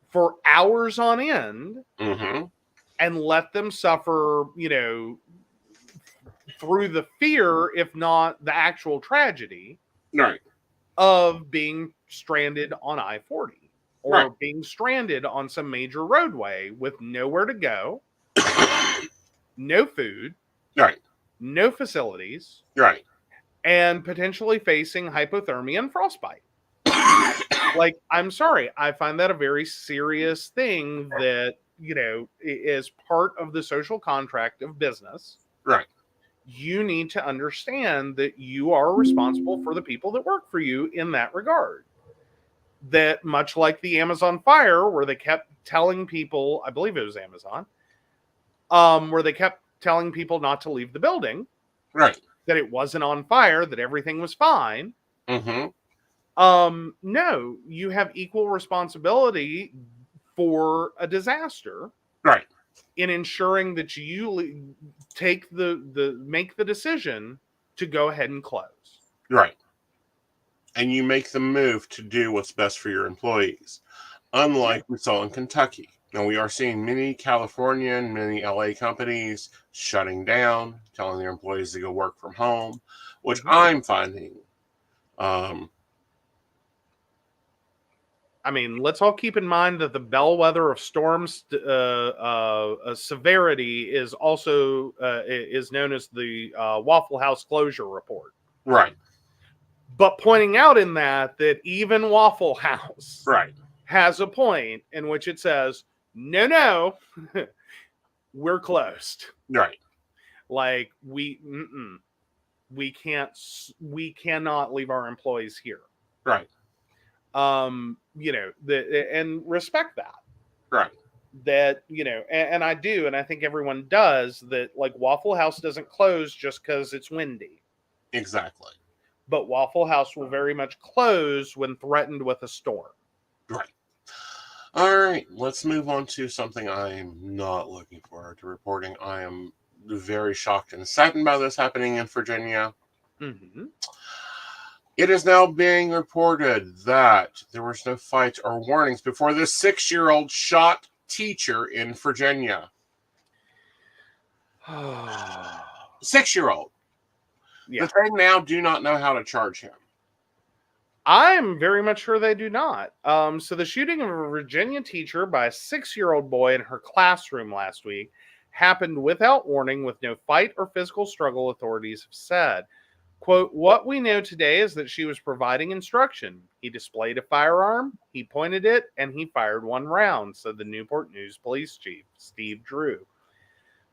for hours on end and let them suffer, you know, through the fear, if not the actual tragedy, of being stranded on I-40 or being stranded on some major roadway with nowhere to go, no food, no facilities, and potentially facing hypothermia and frostbite. Like, I'm sorry, I find that a very serious thing that, you know, is part of the social contract of business. Right. You need to understand that you are responsible for the people that work for you in that regard. That, much like the Amazon fire, where they kept telling people, I believe it was Amazon, where they kept telling people not to leave the building. Right. That it wasn't on fire, that everything was fine. No, you have equal responsibility for a disaster. Right. In ensuring that you take make the decision to go ahead and close. Right. And you make the move to do what's best for your employees. Unlike we saw in Kentucky. Now, we are seeing many California and many LA companies shutting down, telling their employees to go work from home, which I'm finding. I mean, let's all keep in mind that the bellwether of storms severity is also is known as the Waffle House closure report. Right. But pointing out in that even Waffle House has a point in which it says, no, we're closed. Right. Like, we cannot leave our employees here. Right. You know, and respect that. Right. That, you know, and I do, and I think everyone does, that, like, Waffle House doesn't close just because it's windy. Exactly. But Waffle House will very much close when threatened with a storm. Right. All right, let's move on to something I am not looking forward to reporting. I am very shocked and saddened by this happening in Virginia. It is now being reported that there was no fights or warnings before this 6-year-old shot teacher in Virginia. 6-year-old. Yeah. But they now do not know how to charge him. I'm very much sure they do not. So the shooting of a Virginia teacher by a 6-year-old boy in her classroom last week happened without warning, with no fight or physical struggle, authorities have said. Quote, "What we know today is that she was providing instruction. He displayed a firearm, he pointed it, and he fired one round," said the Newport News Police Chief, Steve Drew.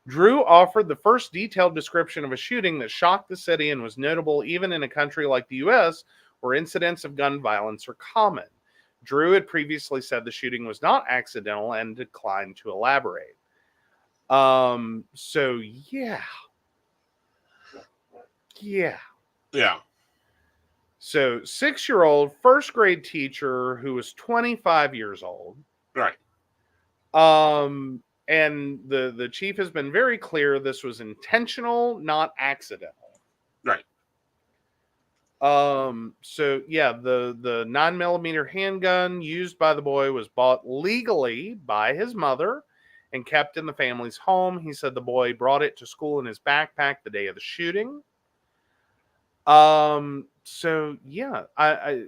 Drew offered the first detailed description of a shooting that shocked the city and was notable even in a country like the U.S., where incidents of gun violence are common. Drew had previously said the shooting was not accidental and declined to elaborate. So yeah. Yeah. So 6-year-old first grade teacher who was 25 years old. Right. And the chief has been very clear this was intentional, not accidental. Right. So yeah, the 9mm handgun used by the boy was bought legally by his mother and kept in the family's home. He said the boy brought it to school in his backpack the day of the shooting. So yeah, I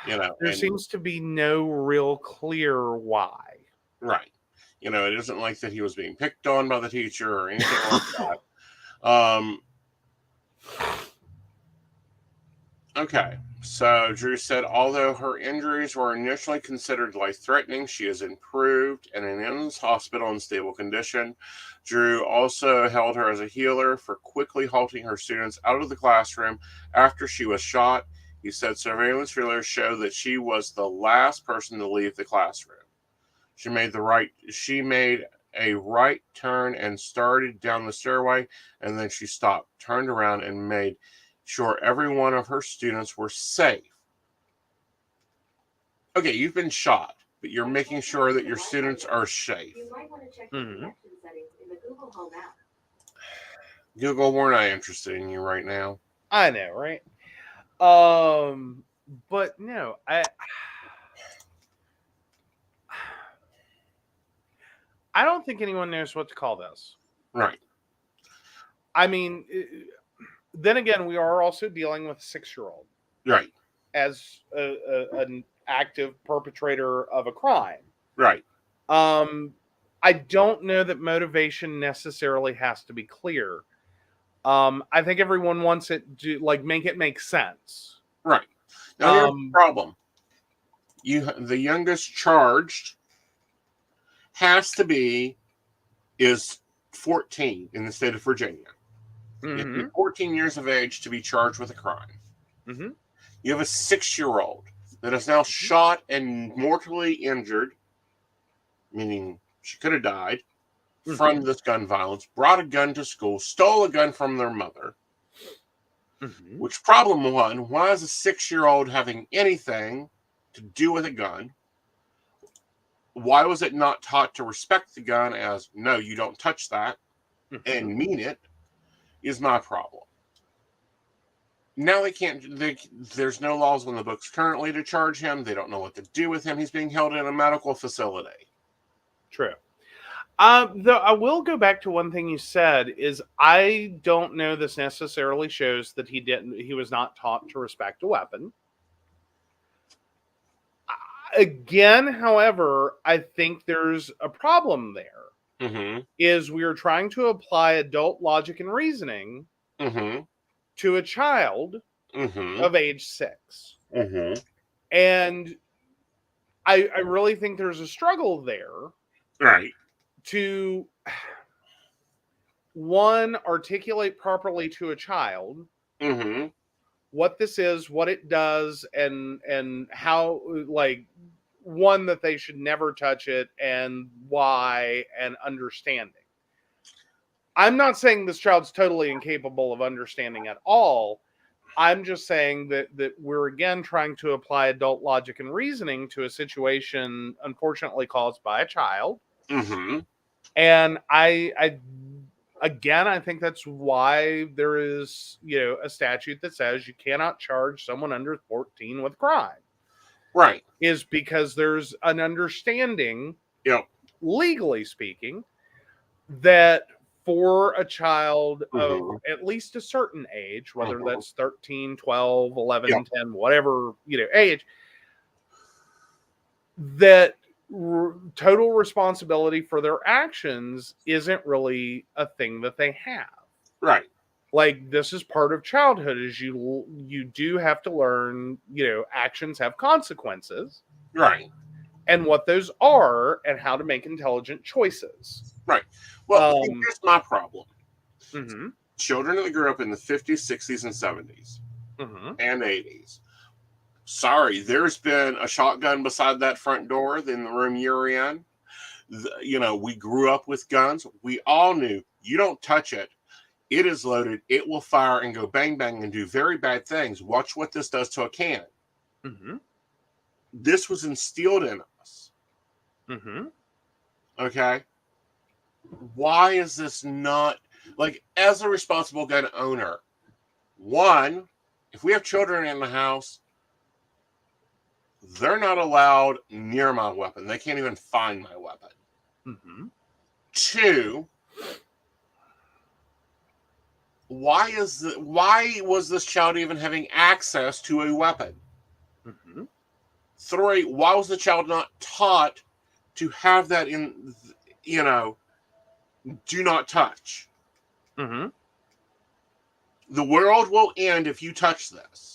there seems to be no real clear why. Right. It isn't like that he was being picked on by the teacher or anything like that. Okay. So Drew said, although her injuries were initially considered life-threatening, she has improved and is in hospital in stable condition. Drew also held her as a healer for quickly halting her students out of the classroom after she was shot. He said surveillance videos show that she was the last person to leave the classroom. She made a right turn and started down the stairway, and then she stopped, turned around, and made sure every one of her students were safe. Okay, you've been shot, but you're making sure that your students are safe. You might want to check the connection settings in the Google Home app. Google, we're not interested in you right now. I know, right? But no, I don't think anyone knows what to call this. Right. I mean, then again, we are also dealing with a 6-year-old. Right. As an active perpetrator of a crime. Right. I don't know that motivation necessarily has to be clear. I think everyone wants it to make it make sense. Right. Now here's the problem. The youngest charged is 14 in the state of Virginia. You have to be 14 years of age to be charged with a crime. Mm-hmm. You have a 6-year-old that is now shot and mortally injured, meaning she could have died from this gun violence, brought a gun to school, stole a gun from their mother. Which problem one, why is a 6-year-old having anything to do with a gun? Why was it not taught to respect the gun as, no, you don't touch that, and mean it, is my problem. Now there's no laws on the books currently to charge him. They don't know what to do with him. He's being held in a medical facility. True. Though I will go back to one thing you said is I don't know this necessarily shows that he was not taught to respect a weapon. Again, however, I think there's a problem there. Is we are trying to apply adult logic and reasoning to a child of age 6. And I really think there's a struggle there. Right. To, one, articulate properly to a child what this is, what it does, and how, one, that they should never touch it, and why, and understanding. I'm not saying this child's totally incapable of understanding at all. I'm just saying that we're, again, trying to apply adult logic and reasoning to a situation, unfortunately, caused by a child. And I think that's why there is, a statute that says you cannot charge someone under 14 with crime. Right. Is because there's an understanding, legally speaking, that for a child of at least a certain age, whether that's 13, 12, 11, 10, whatever, age, that total responsibility for their actions isn't really a thing that they have. Right. This is part of childhood, is you do have to learn, actions have consequences. Right. And what those are and how to make intelligent choices. Right. Well, here's my problem. Children that grew up in the 50s, 60s, and 70s and 80s. Sorry, there's been a shotgun beside that front door in the room you're in. We grew up with guns. We all knew you don't touch it. It is loaded. It will fire and go bang, bang and do very bad things. Watch what this does to a can. This was instilled in us. Okay. Why is this not, like, as a responsible gun owner, one, if we have children in the house, they're not allowed near my weapon. They can't even find my weapon. Two, why was this child even having access to a weapon? Three, why was the child not taught to have that in, do not touch? The world will end if you touch this.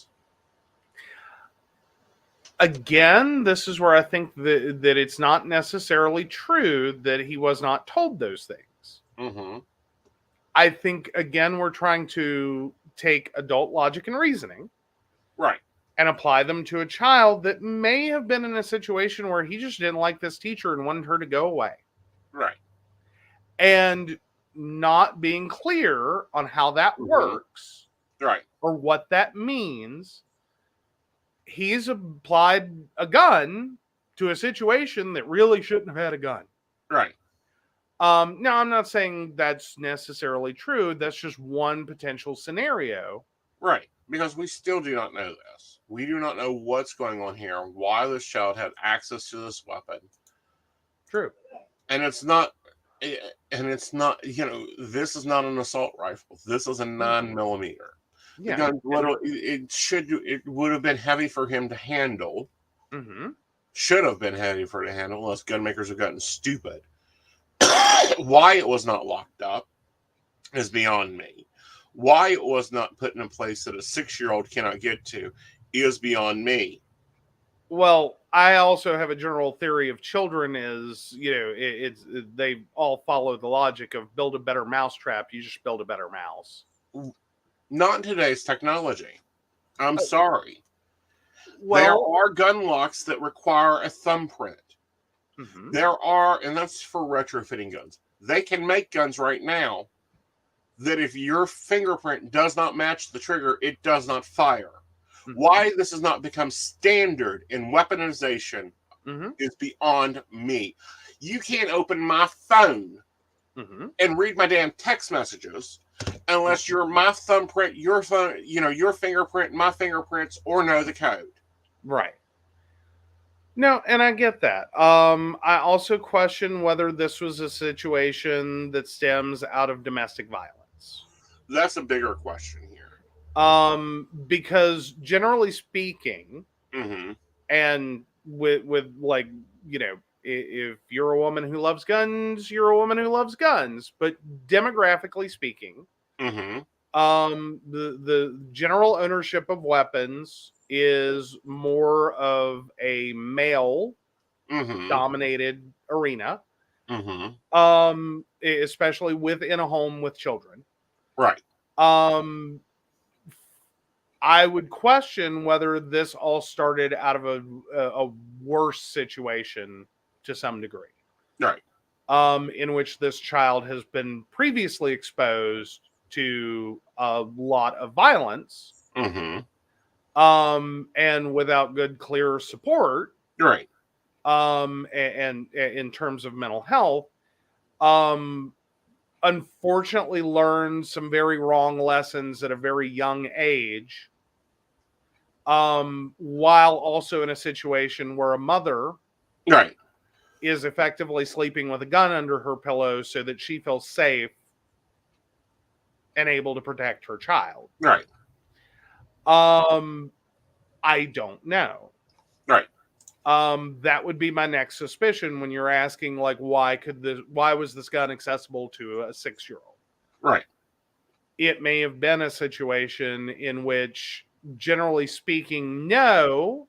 Again, this is where I think that it's not necessarily true that he was not told those things. I think, again, we're trying to take adult logic and reasoning, right, and apply them to a child that may have been in a situation where he just didn't like this teacher and wanted her to go away. Right. And not being clear on how that works, right, or what that means. He's applied a gun to a situation that really shouldn't have had a gun. Right. Now, I'm not saying that's necessarily true. That's just one potential scenario. Right. Because we still do not know this. We do not know what's going on here, why this child had access to this weapon. True. And it's not, this is not an assault rifle. This is a 9mm. Yeah. The gun, it would have been heavy for him to handle. Should have been heavy for him to handle, unless gun makers have gotten stupid. Why it was not locked up is beyond me. Why it was not put in a place that a 6-year-old cannot get to is beyond me. Well, I also have a general theory of children is, they all follow the logic of build a better mousetrap. You just build a better mouse. Not in today's technology. I'm sorry. Well, there are gun locks that require a thumbprint. There are, and that's for retrofitting guns. They can make guns right now that if your fingerprint does not match the trigger, it does not fire. Why this has not become standard in weaponization is beyond me. You can't open my phone and read my damn text messages unless you're my thumbprint, your phone, your fingerprint, my fingerprints, or know the code. Right. No, and I get that. I also question whether this was a situation that stems out of domestic violence. That's a bigger question here. Because generally speaking, and with like, if you're a woman who loves guns, you're a woman who loves guns. But demographically speaking, the general ownership of weapons is more of a male dominated arena, especially within a home with children. Right. I would question whether this all started out of a worse situation to some degree. Right. In which this child has been previously exposed to a lot of violence. And without good, clear support. Right. And in terms of mental health, unfortunately learned some very wrong lessons at a very young age, while also in a situation where a mother is effectively sleeping with a gun under her pillow so that she feels safe and able to protect her child. Right. I don't know. Right. That would be my next suspicion when you're asking, like, why was this gun accessible to a 6-year-old? Right. It may have been a situation in which, generally speaking, no,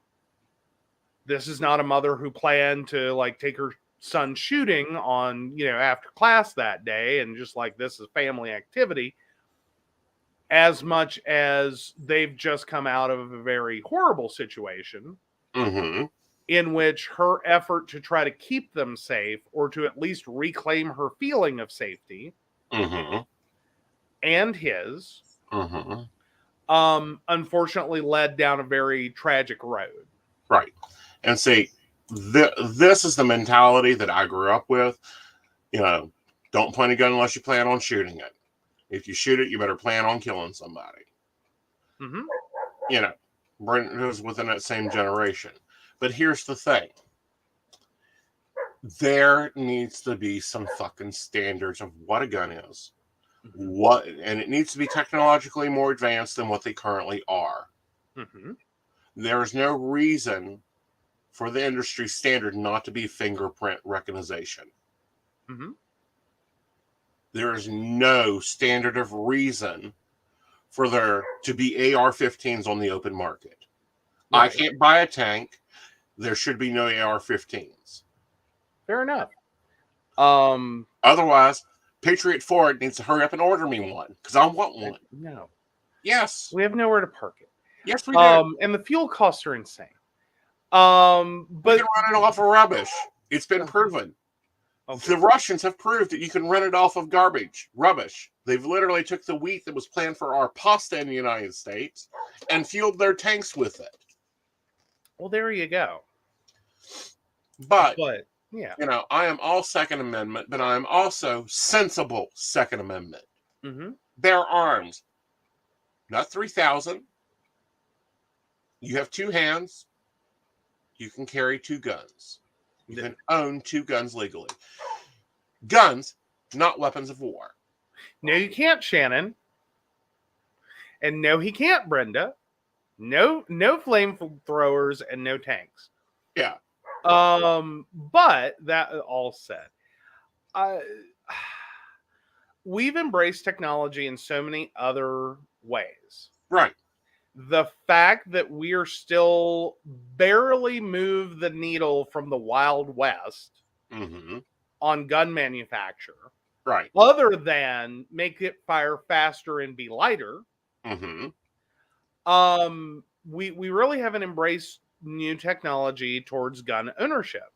this is not a mother who planned to like take her son shooting on, after class that day and just like this is family activity. as much as they've just come out of a very horrible situation in which her effort to try to keep them safe, or to at least reclaim her feeling of safety and his, unfortunately led down a very tragic road. Right. And see, this is the mentality that I grew up with. You know, don't point a gun unless you plan on shooting it. If you shoot it, you better plan on killing somebody. You know, Brent was within that same generation. But here's the thing. There needs to be some fucking standards of what a gun is. And it needs to be technologically more advanced than what they currently are. There's no reason for the industry standard not to be fingerprint recognition. There is no standard of reason for there to be AR-15s on the open market. I can't buy a tank. There should be no AR-15s. Fair enough. Otherwise, Patriot Ford needs to hurry up and order me one, because I want one. No. Yes. We have nowhere to park it. Yes, we do. And the fuel costs are insane. But But you can run it off of rubbish. It's been proven. The Russians have proved that you can run it off of rubbish. They've literally took the wheat that was planned for our pasta in the United States and fueled their tanks with it. well, there you go. But yeah, you know, I am all Second Amendment, but I am also sensible Second Amendment. Bear arms. Not 3,000. You have 2 hands. You can carry 2 guns. You can own 2 guns legally. Guns, not weapons of war. no, you can't, Shannon. And no, he can't, Brenda. No flamethrowers and no tanks. Yeah. But that all said, we've embraced technology in so many other ways. Right. The fact that we are still barely move the needle from the Wild West on gun manufacture, right, other than make it fire faster and be lighter, we really haven't embraced new technology towards gun ownership.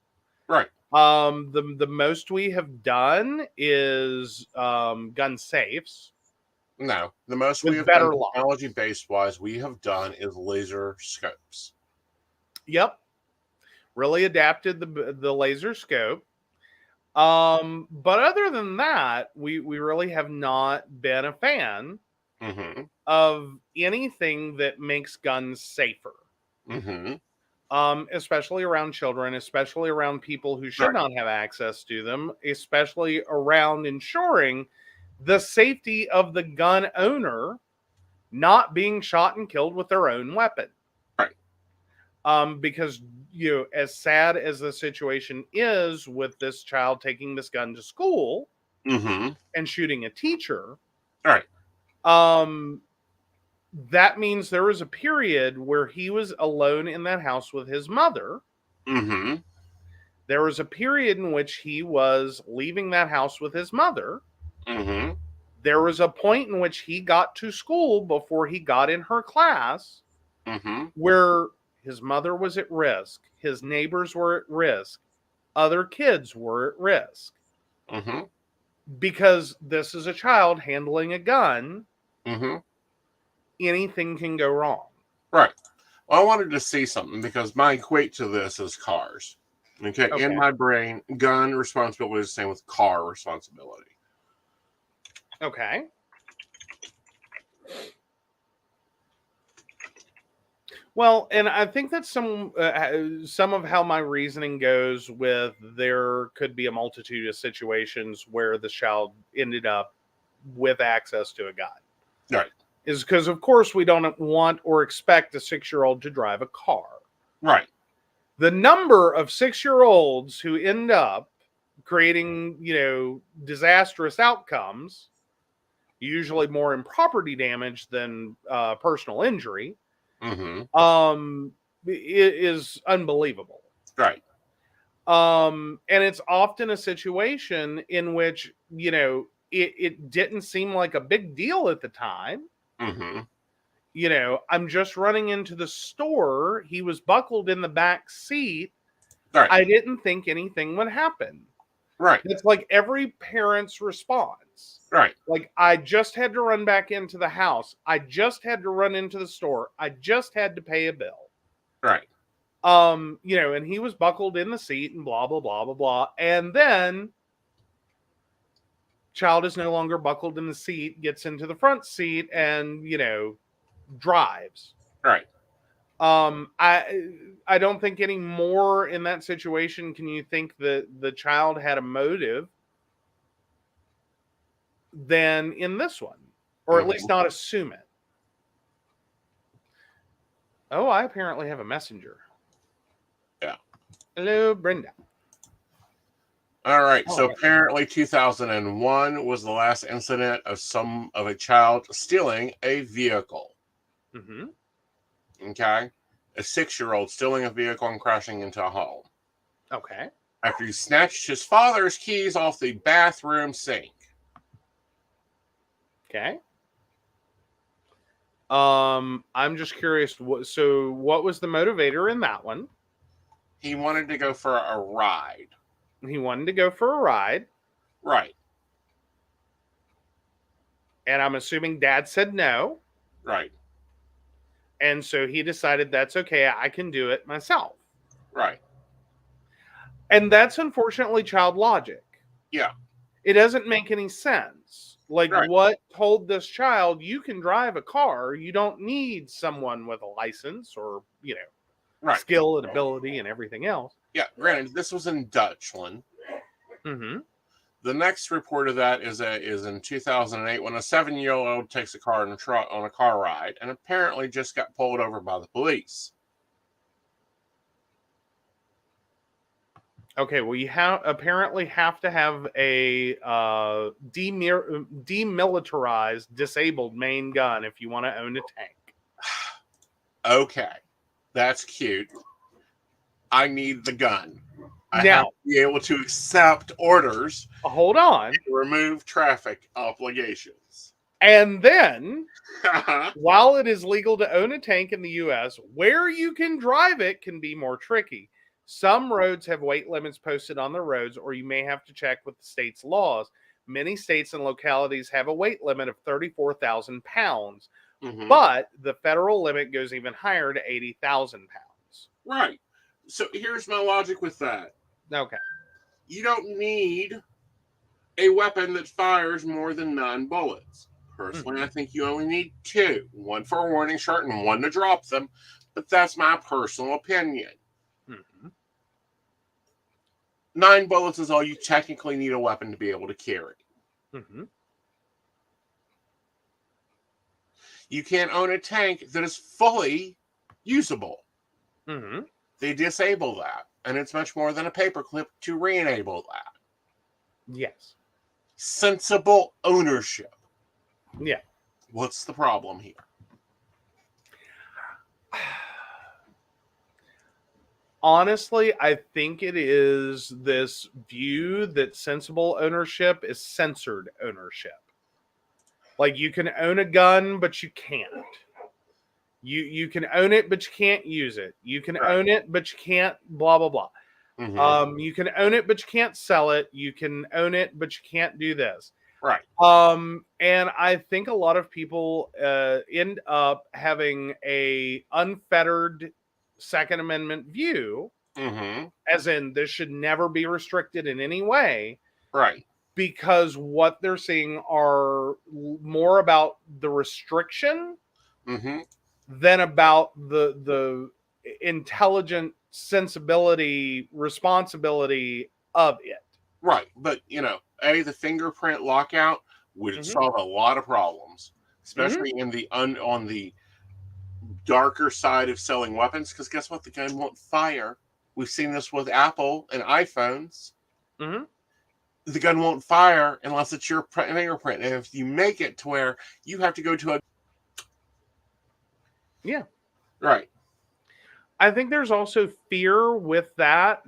Right. The most we have done is gun safes. No, the most we have done technology based wise we have done is laser scopes. Yep. Really adapted the laser scope. But other than that, we really have not been a fan of anything that makes guns safer. Especially around children, especially around people who should not have access to them, especially around ensuring the safety of the gun owner not being shot and killed with their own weapon. Right. Because, you know, as sad as the situation is with this child taking this gun to school and shooting a teacher, right. That means there was a period where he was alone in that house with his mother. There was a period in which he was leaving that house with his mother. There was a point in which he got to school before he got in her class where his mother was at risk, his neighbors were at risk, other kids were at risk. Because this is a child handling a gun. Anything can go wrong. Right. Well, I wanted to see something because my equate to this is cars. Okay. In my brain, gun responsibility is the same with car responsibility. Okay. Well, and I think that's some of how my reasoning goes with there could be a multitude of situations where the child ended up with access to a gun. Right. Is because, of course, we don't want or expect a 6-year-old to drive a car. Right. The number of 6-year-olds who end up creating, you know, disastrous outcomes, usually more in property damage than personal injury, is unbelievable. Right. And it's often a situation in which, you know, it didn't seem like a big deal at the time. Mm-hmm. You know, I'm just running into the store. He was buckled in the back seat. Right. I didn't think anything would happen. Right. It's like every parent's response. Right. Like, I just had to run back into the house. I just had to run into the store. I just had to pay a bill. Right. You know, and he was buckled in the seat and blah, blah, blah, blah, blah. And then child is no longer buckled in the seat, gets into the front seat and, you know, drives. Right. I don't think any more in that situation can you think that the child had a motive than in this one, or at least not assume it. Oh, I apparently have a messenger. Yeah. Hello, Brenda. All right. So apparently 2001 was the last incident of a child stealing a vehicle. Mm-hmm. Okay. A 6-year-old stealing a vehicle and crashing into a home. Okay. After he snatched his father's keys off the bathroom sink. Okay. I'm just curious. So what was the motivator in that one? He wanted to go for a ride. He wanted to go for a ride. Right. And I'm assuming dad said no. Right. And so he decided that's okay. I can do it myself. Right. And that's unfortunately child logic. Yeah. It doesn't make any sense. Like, right. What told this child you can drive a car? You don't need someone with a license or, you know, right. skill and ability and everything else. Yeah. Granted, this was in Dutchland. Mm-hmm. The next report of that is in 2008 when a 7-year-old takes a car on a car ride and apparently just got pulled over by the police. Okay, well, you apparently have to have a demilitarized, disabled main gun if you want to own a tank. Okay, that's cute. I need the gun. I now, have to be able to accept orders. Hold on. To remove traffic obligations. And then, while it is legal to own a tank in the U.S., where you can drive it can be more tricky. Some roads have weight limits posted on the roads, or you may have to check with the state's laws. Many states and localities have a weight limit of 34,000 pounds, but the federal limit goes even higher to 80,000 pounds. Right. So here's my logic with that. Okay. You don't need a weapon that fires more than 9 bullets. Personally, I think you only need 2. 1 for a warning shot and 1 to drop them. But that's my personal opinion. 9 bullets is all you technically need a weapon to be able to carry. You can't own a tank that is fully usable. They disable that. And it's much more than a paperclip to re-enable that. Yes. Sensible ownership. Yeah. What's the problem here? Honestly, I think it is this view that sensible ownership is censored ownership. Like, you can own a gun, but you can't. You can own it, but you can't use it. You can own it, but you can't blah, blah, blah. You can own it, but you can't sell it. You can own it, but you can't do this. Right. And I think a lot of people end up having a unfettered Second Amendment view, as in this should never be restricted in any way. Right. Because what they're seeing are more about the restriction than about the intelligent sensibility, responsibility of it. Right. But, you know, the fingerprint lockout would solve a lot of problems, especially in the on the darker side of selling weapons, because guess what? The gun won't fire. We've seen this with Apple and iPhones. The gun won't fire unless it's your fingerprint. And if you make it to where you have to go to a... Yeah. Right. I think there's also fear with that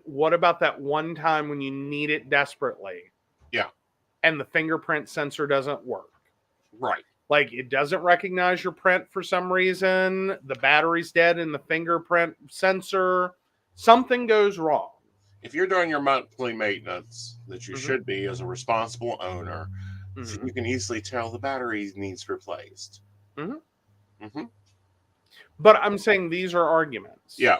what about that one time when you need it desperately? Yeah. And the fingerprint sensor doesn't work. Right. Like, it doesn't recognize your print for some reason. The battery's dead in the fingerprint sensor. Something goes wrong. If you're doing your monthly maintenance, that you should be as a responsible owner, you can easily tell the battery needs replaced. But I'm saying these are arguments. Yeah.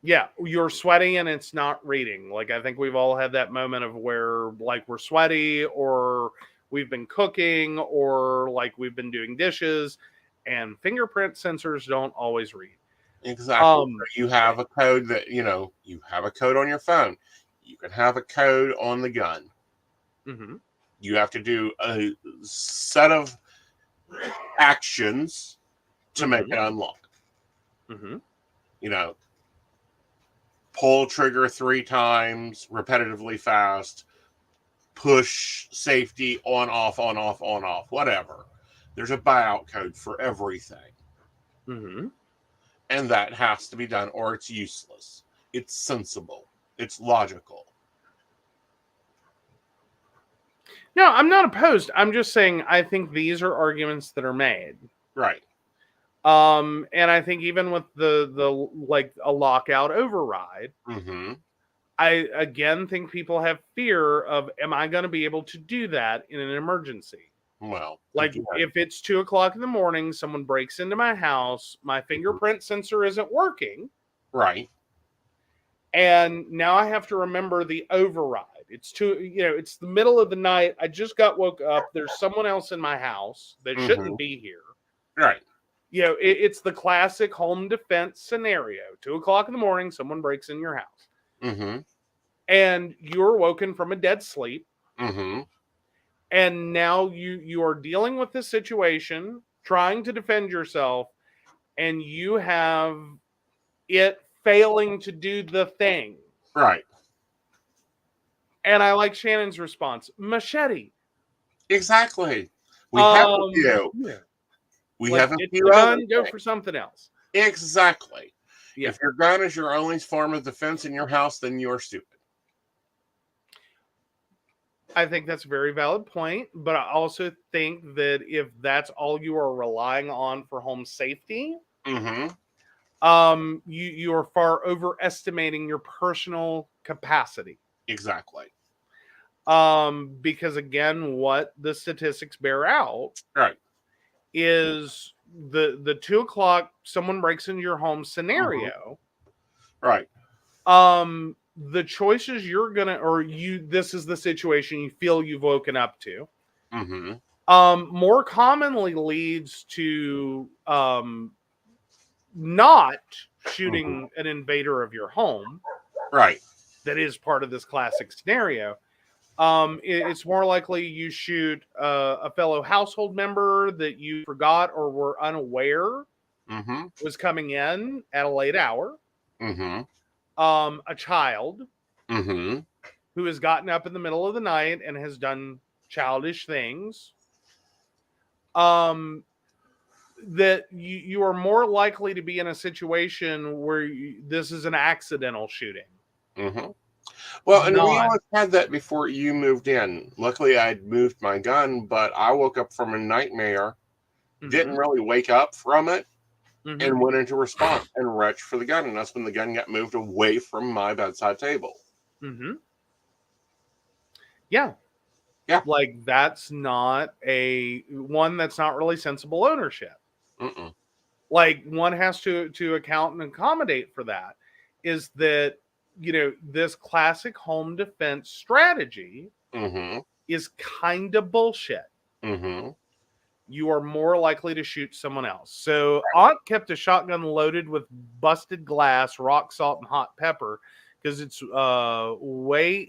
Yeah, you're sweaty and it's not reading. Like, I think we've all had that moment of where, like, we're sweaty, or we've been cooking, or like we've been doing dishes, and fingerprint sensors don't always read. Exactly. You have a code that, you have a code on your phone. You can have a code on the gun. You have to do a set of actions to make it unlock. Pull trigger 3 times, repetitively fast, push safety on, off, whatever. There's a buyout code for everything. And that has to be done, or it's useless. It's sensible. It's logical. No, I'm not opposed. I'm just saying I think these are arguments that are made. Right. And I think even with the like a lockout override, I again think people have fear of, am I going to be able to do that in an emergency? Well, like if it's 2:00 in the morning, someone breaks into my house, my fingerprint sensor isn't working. Right. And now I have to remember the override. It's it's the middle of the night. I just got woke up. There's someone else in my house that shouldn't be here. Right. It's the classic home defense scenario. 2:00 in the morning, someone breaks in your house. And you're woken from a dead sleep. And now you are dealing with this situation, trying to defend yourself, and you have it failing to do the thing. Right. And I like Shannon's response. Machete. Exactly. We have a few. Yeah. We like, have a few gun, go for something else. Exactly. Yeah. If your gun is your only form of defense in your house, then you're stupid. I think that's a very valid point, but I also think that if that's all you are relying on for home safety, you are far overestimating your personal capacity. Exactly. Because again, what the statistics bear out, right, is the 2:00 someone breaks into your home scenario, right? The choices you're gonna, this is the situation you feel you've woken up to, more commonly leads to not shooting an invader of your home, right? That is part of this classic scenario. It's more likely you shoot a fellow household member that you forgot or were unaware was coming in at a late hour. A child who has gotten up in the middle of the night and has done childish things. That you are more likely to be in a situation where this is an accidental shooting. Well, and we always had that before you moved in. Luckily, I'd moved my gun, but I woke up from a nightmare, didn't really wake up from it, and went into response and reached for the gun. And that's when the gun got moved away from my bedside table. Yeah. Yeah. Like, that's not that's not really sensible ownership. Like, one has to account and accommodate for that, is that, this classic home defense strategy is kind of bullshit. You are more likely to shoot someone else. So Aunt kept a shotgun loaded with busted glass, rock salt, and hot pepper because it's way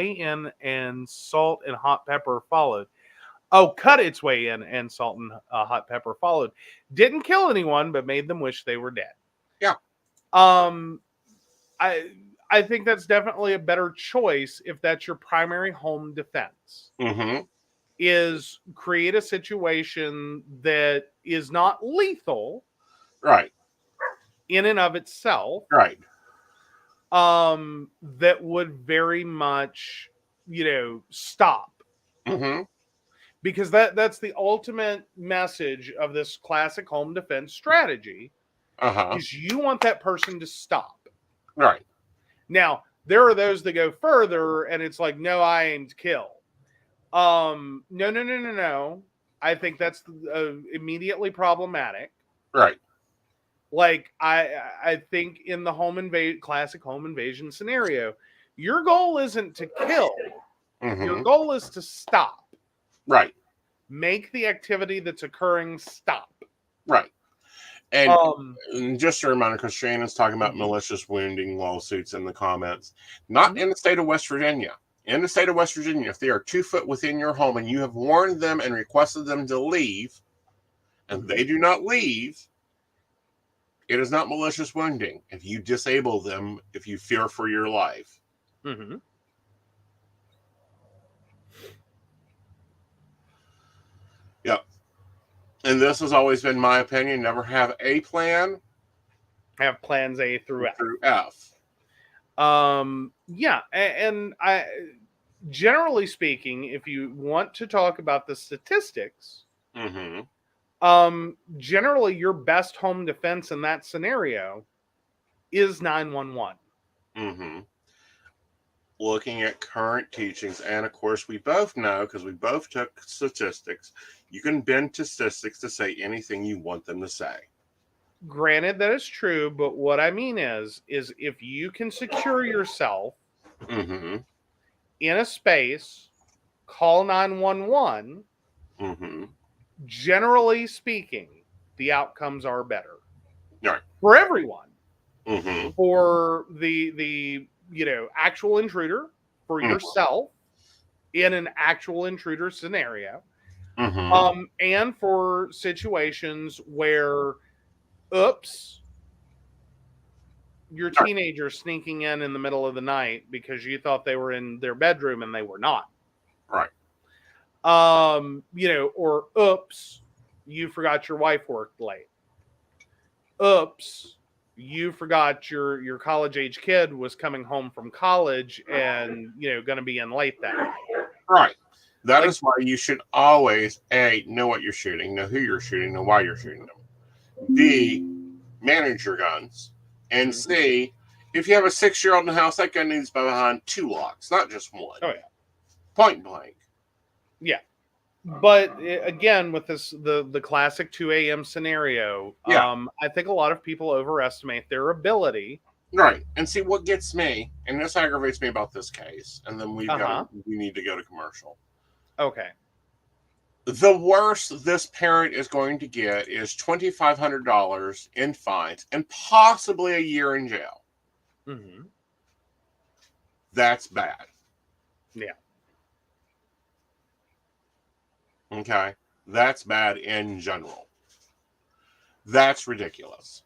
in and salt and hot pepper followed. Oh, cut its way in and salt and hot pepper followed. Didn't kill anyone, but made them wish they were dead. Yeah. I think that's definitely a better choice if that's your primary home defense. Is create a situation that is not lethal, right, in and of itself, right, that would very much, stop. Because that's the ultimate message of this classic home defense strategy. Is you want that person to stop. Right. Now, there are those that go further, and it's like, no, I aim to kill. No. I think that's immediately problematic. Right. Like, I think in the classic home invasion scenario, your goal isn't to kill. Your goal is to stop. Right. Make the activity that's occurring stop. Right. And just a reminder, because Shannon's talking about malicious wounding lawsuits in the comments, not in the state of West Virginia. In the state of West Virginia, if they are 2 foot within your home and you have warned them and requested them to leave, and they do not leave, it is not malicious wounding. If you disable them, if you fear for your life. Yep. And this has always been my opinion. Never have a plan. Have plans A through F. Yeah. And I, generally speaking, if you want to talk about the statistics, generally your best home defense in that scenario is 911. Looking at current teachings, and of course we both know, because we both took statistics, you can bend statistics to say anything you want them to say. Granted, that is true, but what I mean is if you can secure yourself in a space, call 911, generally speaking, the outcomes are better. Right. For everyone. For the actual intruder, for yourself in an actual intruder scenario, and for situations where, oops, your teenager sneaking in the middle of the night because you thought they were in their bedroom and they were not. Right. Or oops, you forgot your wife worked late. Oops, you forgot your college age kid was coming home from college and going to be in late that night. Right. That is why you should always A, know what you're shooting, know who you're shooting, know why you're shooting them. B, manage your guns. And C, if you have a 6-year-old in the house, that gun needs to be behind 2 locks, not just 1. Oh yeah. Point blank. Yeah. But again, with the classic 2 a.m. scenario, I think a lot of people overestimate their ability. Right. And see what gets me, and this aggravates me about this case, and then we need to go to commercial. Okay. The worst this parent is going to get is $2,500 in fines and possibly a year in jail. That's bad. Yeah. Okay. That's bad in general. That's ridiculous.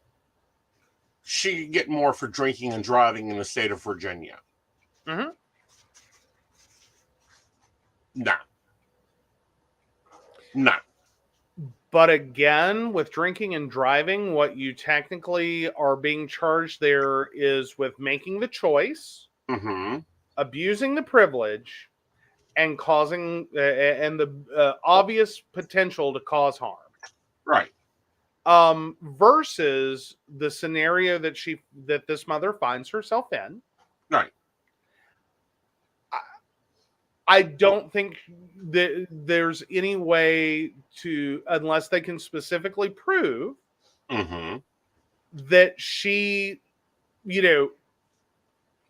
She could get more for drinking and driving in the state of Virginia. No. But again, with drinking and driving, what you technically are being charged there is with making the choice, abusing the privilege, and causing and the obvious potential to cause harm. Right. Versus the scenario that this mother finds herself in. Right. I don't think that there's any way to, unless they can specifically prove that she,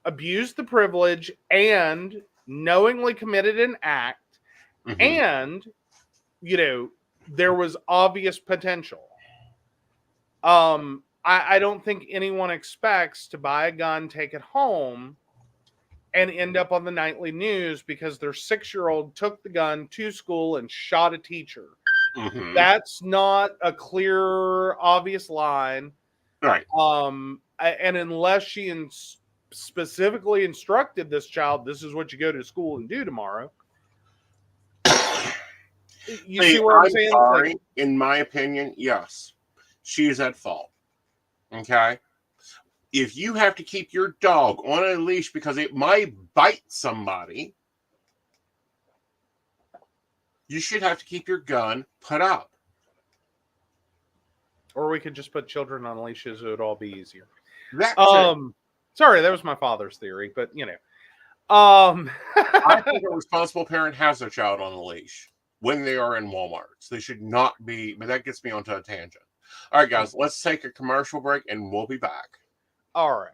abused the privilege and knowingly committed an act, and, there was obvious potential. I don't think anyone expects to buy a gun, take it home, and end up on the nightly news because their 6-year-old took the gun to school and shot a teacher. That's not a clear, obvious line. Right. And unless she specifically instructed this child, this is what you go to school and do tomorrow. You see what I'm saying? Sorry. In my opinion, yes. She's at fault. Okay? If you have to keep your dog on a leash because it might bite somebody, you should have to keep your gun put up. Or we could just put children on leashes. It would all be easier. That's it. Sorry, that was my father's theory, but I think a responsible parent has their child on a leash when they are in Walmarts. They should not be, but that gets me onto a tangent. All right, guys, let's take a commercial break and we'll be back. All right.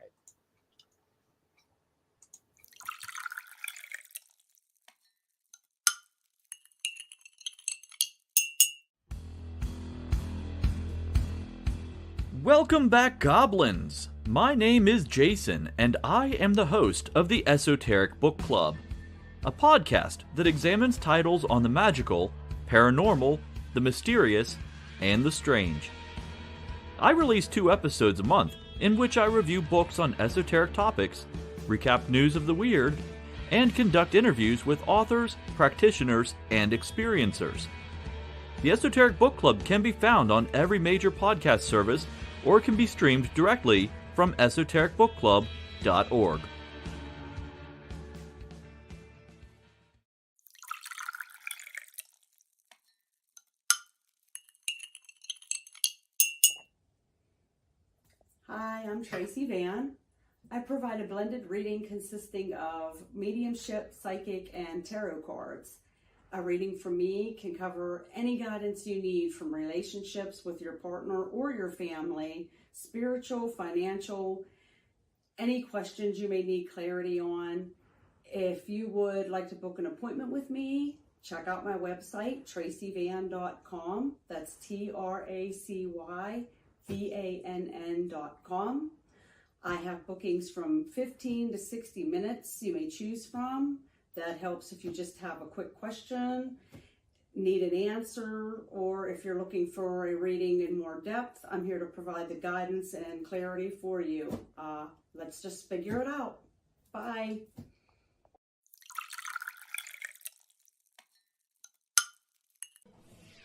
Welcome back, goblins! My name is Jason, and I am the host of the Esoteric Book Club, a podcast that examines titles on the magical, paranormal, the mysterious, and the strange. I release 2 episodes a month in which I review books on esoteric topics, recap news of the weird, and conduct interviews with authors, practitioners, and experiencers. The Esoteric Book Club can be found on every major podcast service or can be streamed directly from esotericbookclub.org. Hi, I'm Tracy Van. I provide a blended reading consisting of mediumship, psychic, and tarot cards. A reading from me can cover any guidance you need from relationships with your partner or your family, spiritual, financial, any questions you may need clarity on. If you would like to book an appointment with me, check out my website, tracyvan.com. That's TRACYVANN.com. I have bookings from 15 to 60 minutes you may choose from. That helps if you just have a quick question, need an answer, or if you're looking for a reading in more depth, I'm here to provide the guidance and clarity for you. Let's just figure it out. Bye.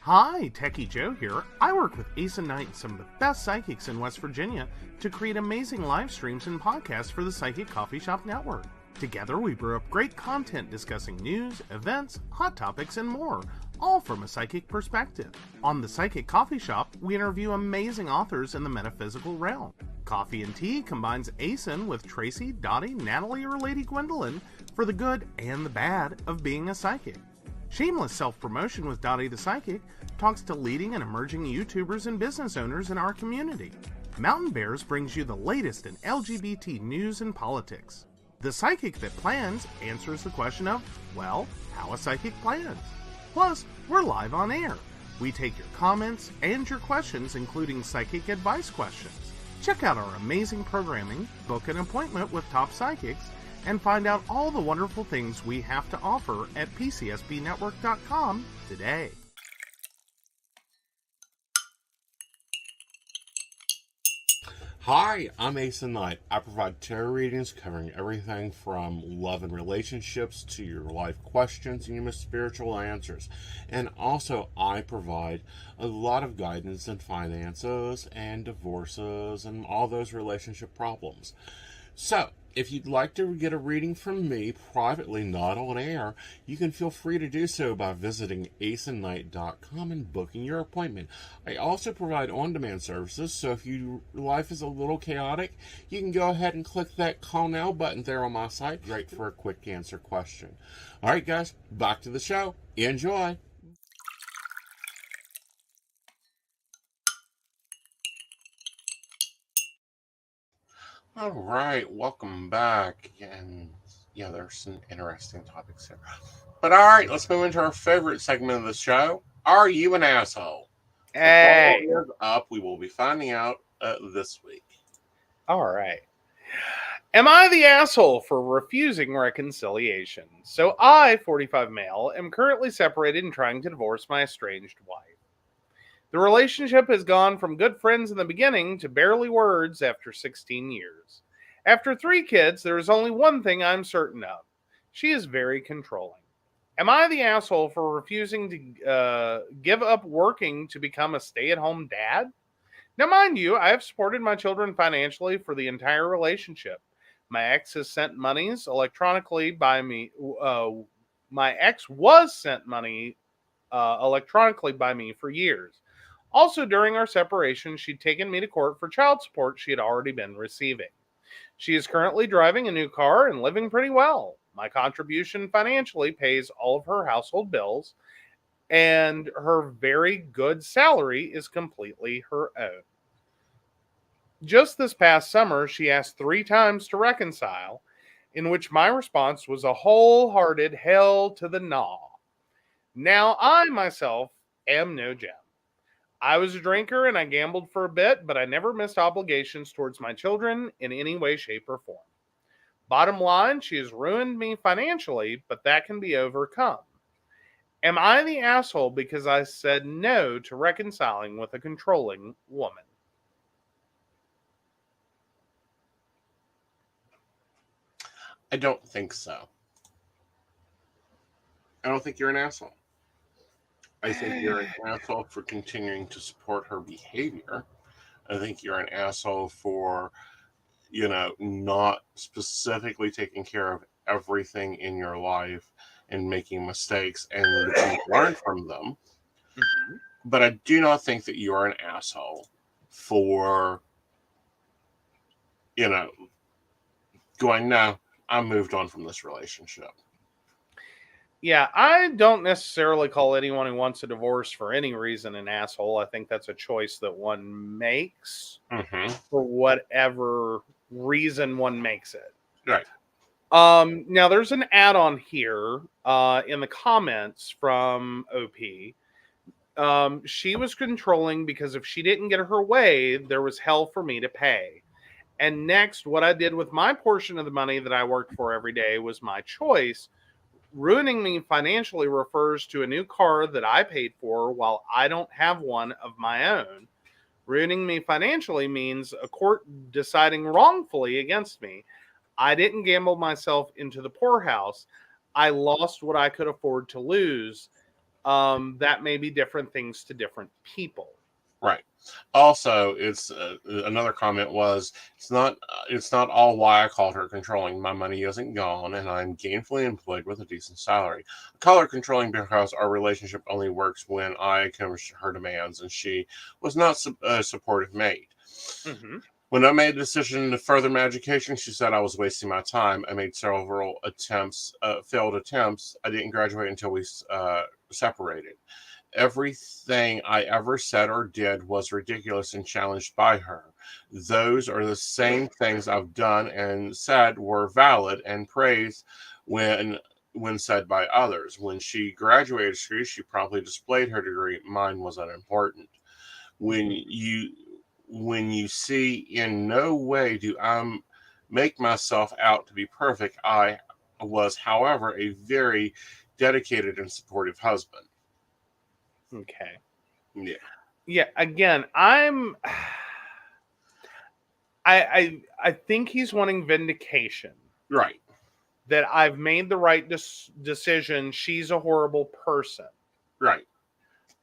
Hi, Techie Joe here. I work with Aeson Knight, some of the best psychics in West Virginia, to create amazing live streams and podcasts for the Psychic Coffee Shop Network. Together, we brew up great content discussing news, events, hot topics, and more, all from a psychic perspective. On the Psychic Coffee Shop, we interview amazing authors in the metaphysical realm. Coffee and Tea combines Aeson with Tracy, Dottie, Natalie, or Lady Gwendolyn for the good and the bad of being a psychic. Shameless Self-Promotion with Dottie the Psychic talks to leading and emerging YouTubers and business owners in our community. Mountain Bears brings you the latest in LGBT news and politics. The Psychic That Plans answers the question of, well, how a psychic plans. Plus, we're live on air. We take your comments and your questions, including psychic advice questions. Check out our amazing programming, book an appointment with top psychics, and find out all the wonderful things we have to offer at PCSBnetwork.com today. Hi, I'm Aeson Knight. I provide tarot readings covering everything from love and relationships to your life questions and your most spiritual answers. And also, I provide a lot of guidance in finances and divorces and all those relationship problems. So, if you'd like to get a reading from me privately, not on air, you can feel free to do so by visiting aesonknight.com and booking your appointment. I also provide on-demand services, so if your life is a little chaotic, you can go ahead and click that call now button there on my site. Great for a quick answer question. All right, guys, back to the show. Enjoy. All right, welcome back. And yeah, there's some interesting topics here. But all right, let's move into our favorite segment of the show. Are you an asshole? Hey. What is up? We will be finding out this week. All right. Am I the asshole for refusing reconciliation? So I, 45 male, am currently separated and trying to divorce my estranged wife. The relationship has gone from good friends in the beginning to barely words after 16 years. After 3 kids, there is only one thing I'm certain of. She is very controlling. Am I the asshole for refusing to give up working to become a stay-at-home dad? Now, mind you, I have supported my children financially for the entire relationship. My ex has sent monies electronically by me. My ex was sent money electronically by me for years. Also, during our separation, she'd taken me to court for child support she had already been receiving. She is currently driving a new car and living pretty well. My contribution financially pays all of her household bills, and her very good salary is completely her own. Just this past summer, she asked 3 times to reconcile, in which my response was a wholehearted hell to the gnaw. Now, I myself am no gem. I was a drinker and I gambled for a bit, but I never missed obligations towards my children in any way, shape, or form. Bottom line, she has ruined me financially, but that can be overcome. Am I the asshole because I said no to reconciling with a controlling woman? I don't think so. I don't think you're an asshole. I think you're an asshole for continuing to support her behavior. I think you're an asshole for, not specifically taking care of everything in your life and making mistakes and you learn from them. Mm-hmm. But I do not think that you are an asshole for, going, no, I'm moved on from this relationship. Yeah, I don't necessarily call anyone who wants a divorce for any reason an asshole. I think that's a choice that one makes for whatever reason one makes it. Right. Now, there's an add-on here in the comments from OP. She was controlling because if she didn't get her way, there was hell for me to pay. And next, what I did with my portion of the money that I worked for every day was my choice. Ruining me financially refers to a new car that I paid for while I don't have one of my own. Ruining me financially means a court deciding wrongfully against me. I didn't gamble myself into the poorhouse. I lost what I could afford to lose. That may be different things to different people. Right. Also, it's another comment was it's not all why I called her controlling. My money isn't gone, and I'm gainfully employed with a decent salary. I call her controlling because our relationship only works when I come to her demands, and she was not a supportive mate. Mm-hmm. When I made the decision to further my education, she said I was wasting my time. I made several failed attempts. I didn't graduate until we separated. Everything I ever said or did was ridiculous and challenged by her. Those are the same things I've done and said were valid and praised when said by others. When she graduated, she promptly displayed her degree. Mine was unimportant. When you see, in no way do I make myself out to be perfect. I was, however, a very dedicated and supportive husband. Okay. Yeah. Yeah. Again, I think he's wanting vindication. Right. That I've made the right decision. She's a horrible person. Right.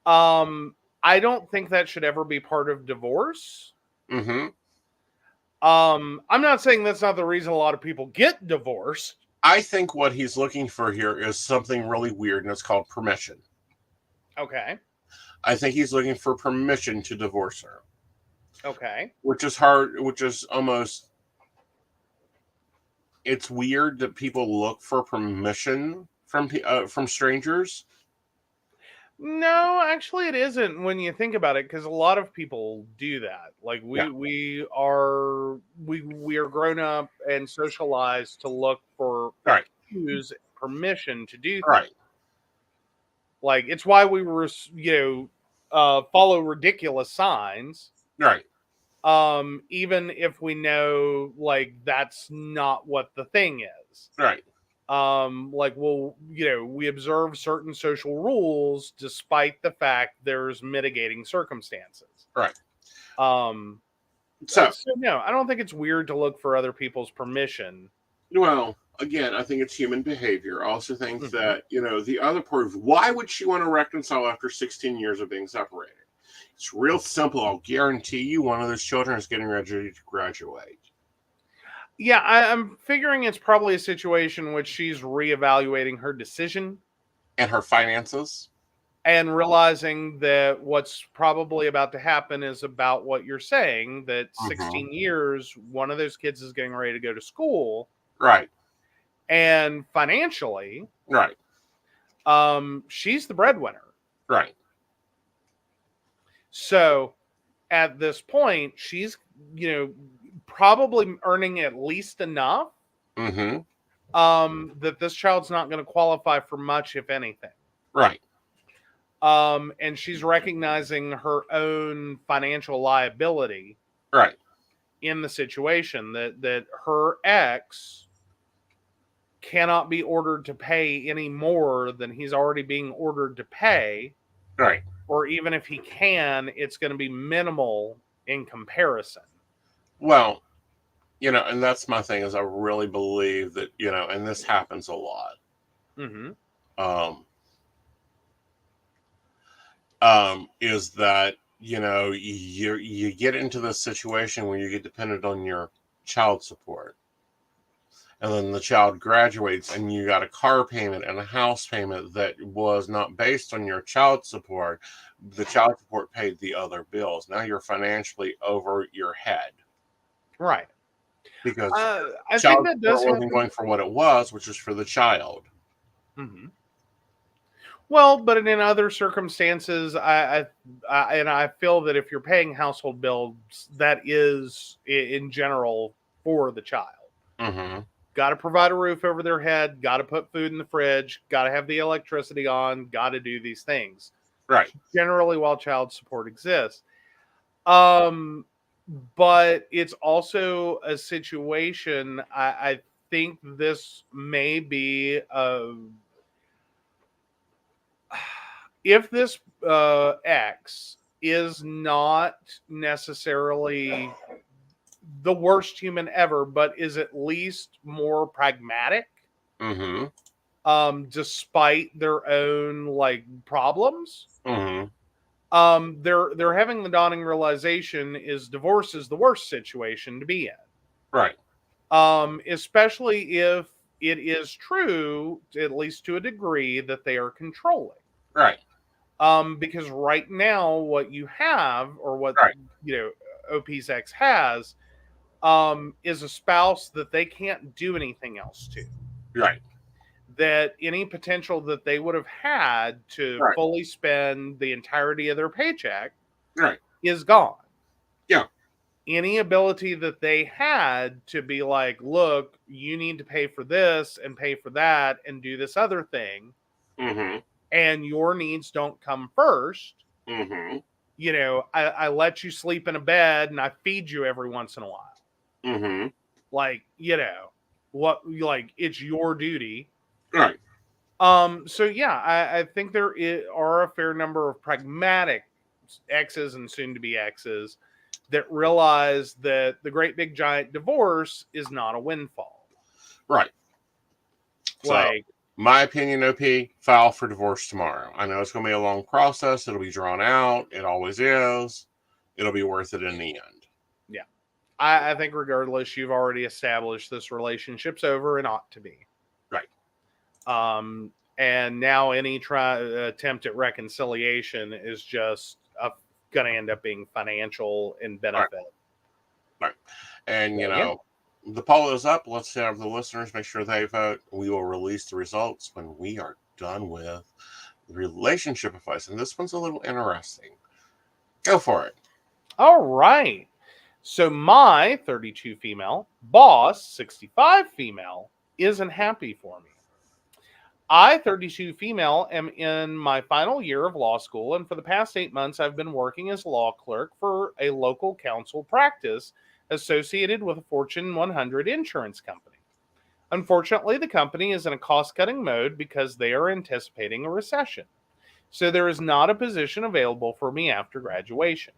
I don't think that should ever be part of divorce. Mm-hmm. I'm not saying that's not the reason a lot of people get divorced. I think what he's looking for here is something really weird, and it's called permission. Okay. I think he's looking for permission to divorce her. Okay. Which is hard, which is almost... It's weird that people look for permission from strangers. No, actually it isn't when you think about it, because a lot of people do that. Like we are grown up and socialized to look for use permission to do things. Right. Like, it's why we were, follow ridiculous signs. Right. Even if we know, like, that's not what the thing is. Right. Like, we observe certain social rules despite the fact there's mitigating circumstances. Right. So no, I don't think it's weird to look for other people's permission. Well, again, I think it's human behavior. I also think that, the other part of why would she want to reconcile after 16 years of being separated? It's real simple. I'll guarantee you one of those children is getting ready to graduate. Yeah, I'm figuring it's probably a situation in which she's reevaluating her decision. And her finances. And realizing that what's probably about to happen is about what you're saying, that 16 years, one of those kids is getting ready to go to school. Right. And financially, Right. She's the breadwinner. Right. So at this point, she's, probably earning at least enough that this child's not going to qualify for much, if anything. Right. And she's recognizing her own financial liability. Right. In the situation that her ex cannot be ordered to pay any more than he's already being ordered to pay. Right. Or even if he can, it's going to be minimal in comparison. Well, and that's my thing, is I really believe that, and this happens a lot. Is that, you get into this situation where you get dependent on your child support. And then the child graduates and you got a car payment and a house payment that was not based on your child support. The child support paid the other bills. Now you're financially over your head. Right. Because I child think that does support wasn't going for what it was, which is for the child. Well, but in other circumstances, I feel that if you're paying household bills, that is in general for the child. Got to provide a roof over their head, got to put food in the fridge, got to have the electricity on, got to do these things. Right. Generally, while child support exists. But it's also a situation, I think this may be if this ex is not necessarily the worst human ever, but is at least more pragmatic, despite their own problems. They're having the dawning realization is divorce is the worst situation to be in. Right. Especially if it is true, at least to a degree, that they are controlling. Right. Because right now, what you have, or what OP's ex has, is a spouse that they can't do anything else to. Right. That any potential that they would have had to fully spend the entirety of their paycheck is gone. Yeah. Any ability that they had to be like, look, you need to pay for this and pay for that and do this other thing, and your needs don't come first. I let you sleep in a bed and I feed you every once in a while. It's your duty. Right. So yeah, I think there are a fair number of pragmatic exes and soon to be exes that realize that the great big giant divorce is not a windfall. Right. So, my opinion, OP, file for divorce tomorrow. I know it's going to be a long process. It'll be drawn out. It always is. It'll be worth it in the end. Yeah. I think regardless, you've already established this relationship's over and ought to be. Right. And now any attempt at reconciliation is just going to end up being financial in benefit. Right. And, the poll is up. Let's have the listeners make sure they vote. We will release the results when we are done with relationship advice. And this one's a little interesting. Go for it. All right. So my 32 female boss, 65 female, isn't happy for me. I, 32 female, am in my final year of law school, and for the past 8 months, I've been working as a law clerk for a local counsel practice associated with a Fortune 100 insurance company. Unfortunately, the company is in a cost-cutting mode because they are anticipating a recession. So there is not a position available for me after graduation.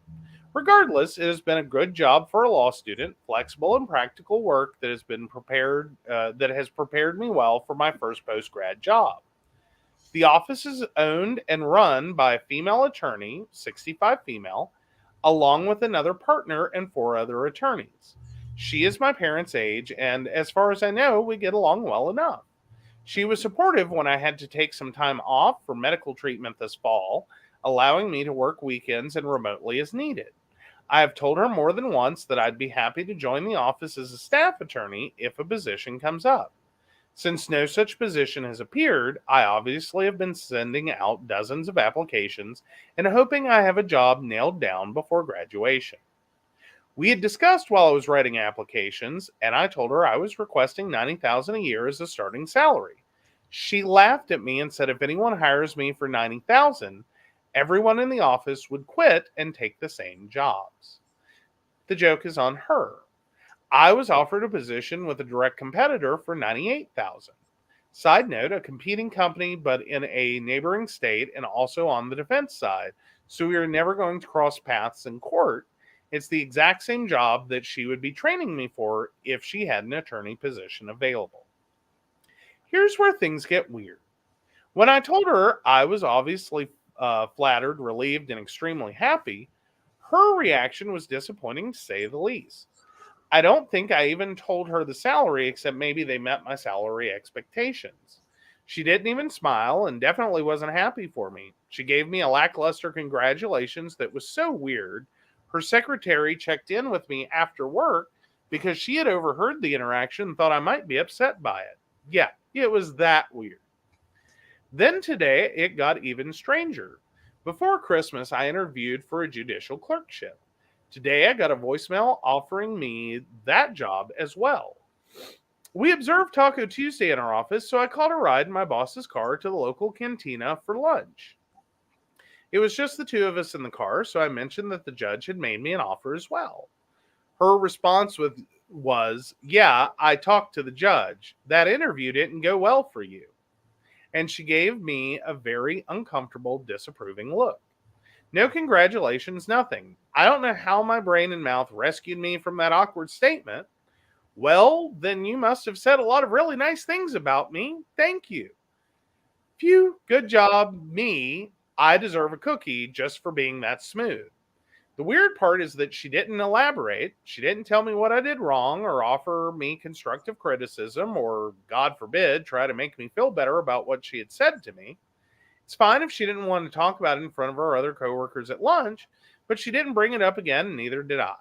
Regardless, it has been a good job for a law student, flexible and practical work that has prepared me well for my first post-grad job. The office is owned and run by a female attorney, 65 female, along with another partner and 4 other attorneys. She is my parents' age, and as far as I know, we get along well enough. She was supportive when I had to take some time off for medical treatment this fall, allowing me to work weekends and remotely as needed. I have told her more than once that I'd be happy to join the office as a staff attorney if a position comes up. Since no such position has appeared, I obviously have been sending out dozens of applications and hoping I have a job nailed down before graduation. We had discussed while I was writing applications, and I told her I was requesting $90,000 a year as a starting salary. She laughed at me and said if anyone hires me for $90,000, everyone in the office would quit and take the same jobs. The joke is on her. I was offered a position with a direct competitor for $98,000. Side note, a competing company but in a neighboring state and also on the defense side, so we are never going to cross paths in court. It's the exact same job that she would be training me for if she had an attorney position available. Here's where things get weird. When I told her I was obviously flattered, relieved, and extremely happy, her reaction was disappointing to say the least. I don't think I even told her the salary, except maybe they met my salary expectations. She didn't even smile and definitely wasn't happy for me. She gave me a lackluster congratulations that was so weird. Her secretary checked in with me after work because she had overheard the interaction and thought I might be upset by it. Yeah, it was that weird. Then today, it got even stranger. Before Christmas, I interviewed for a judicial clerkship. Today, I got a voicemail offering me that job as well. We observed Taco Tuesday in our office, so I called a ride in my boss's car to the local cantina for lunch. It was just the two of us in the car, so I mentioned that the judge had made me an offer as well. Her response was, "Yeah, I talked to the judge. That interview didn't go well for you." And she gave me a very uncomfortable, disapproving look. No congratulations, nothing. I don't know how my brain and mouth rescued me from that awkward statement. Well, then you must have said a lot of really nice things about me. Thank you. Phew, good job, me. I deserve a cookie just for being that smooth. The weird part is that she didn't elaborate. She didn't tell me what I did wrong or offer me constructive criticism or, God forbid, try to make me feel better about what she had said to me. It's fine if she didn't want to talk about it in front of her other coworkers at lunch, but she didn't bring it up again, and neither did I.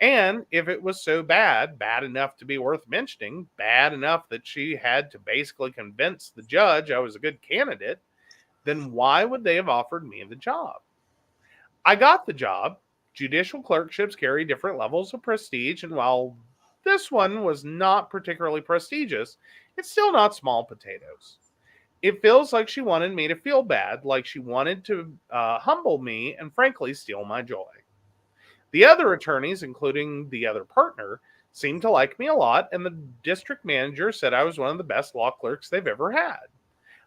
And if it was so bad, bad enough to be worth mentioning, bad enough that she had to basically convince the judge I was a good candidate, then why would they have offered me the job? I got the job. Judicial clerkships carry different levels of prestige, and while this one was not particularly prestigious, it's still not small potatoes. It feels like she wanted me to feel bad, like she wanted to humble me and frankly steal my joy. The other attorneys, including the other partner, seemed to like me a lot, and the district manager said I was one of the best law clerks they've ever had.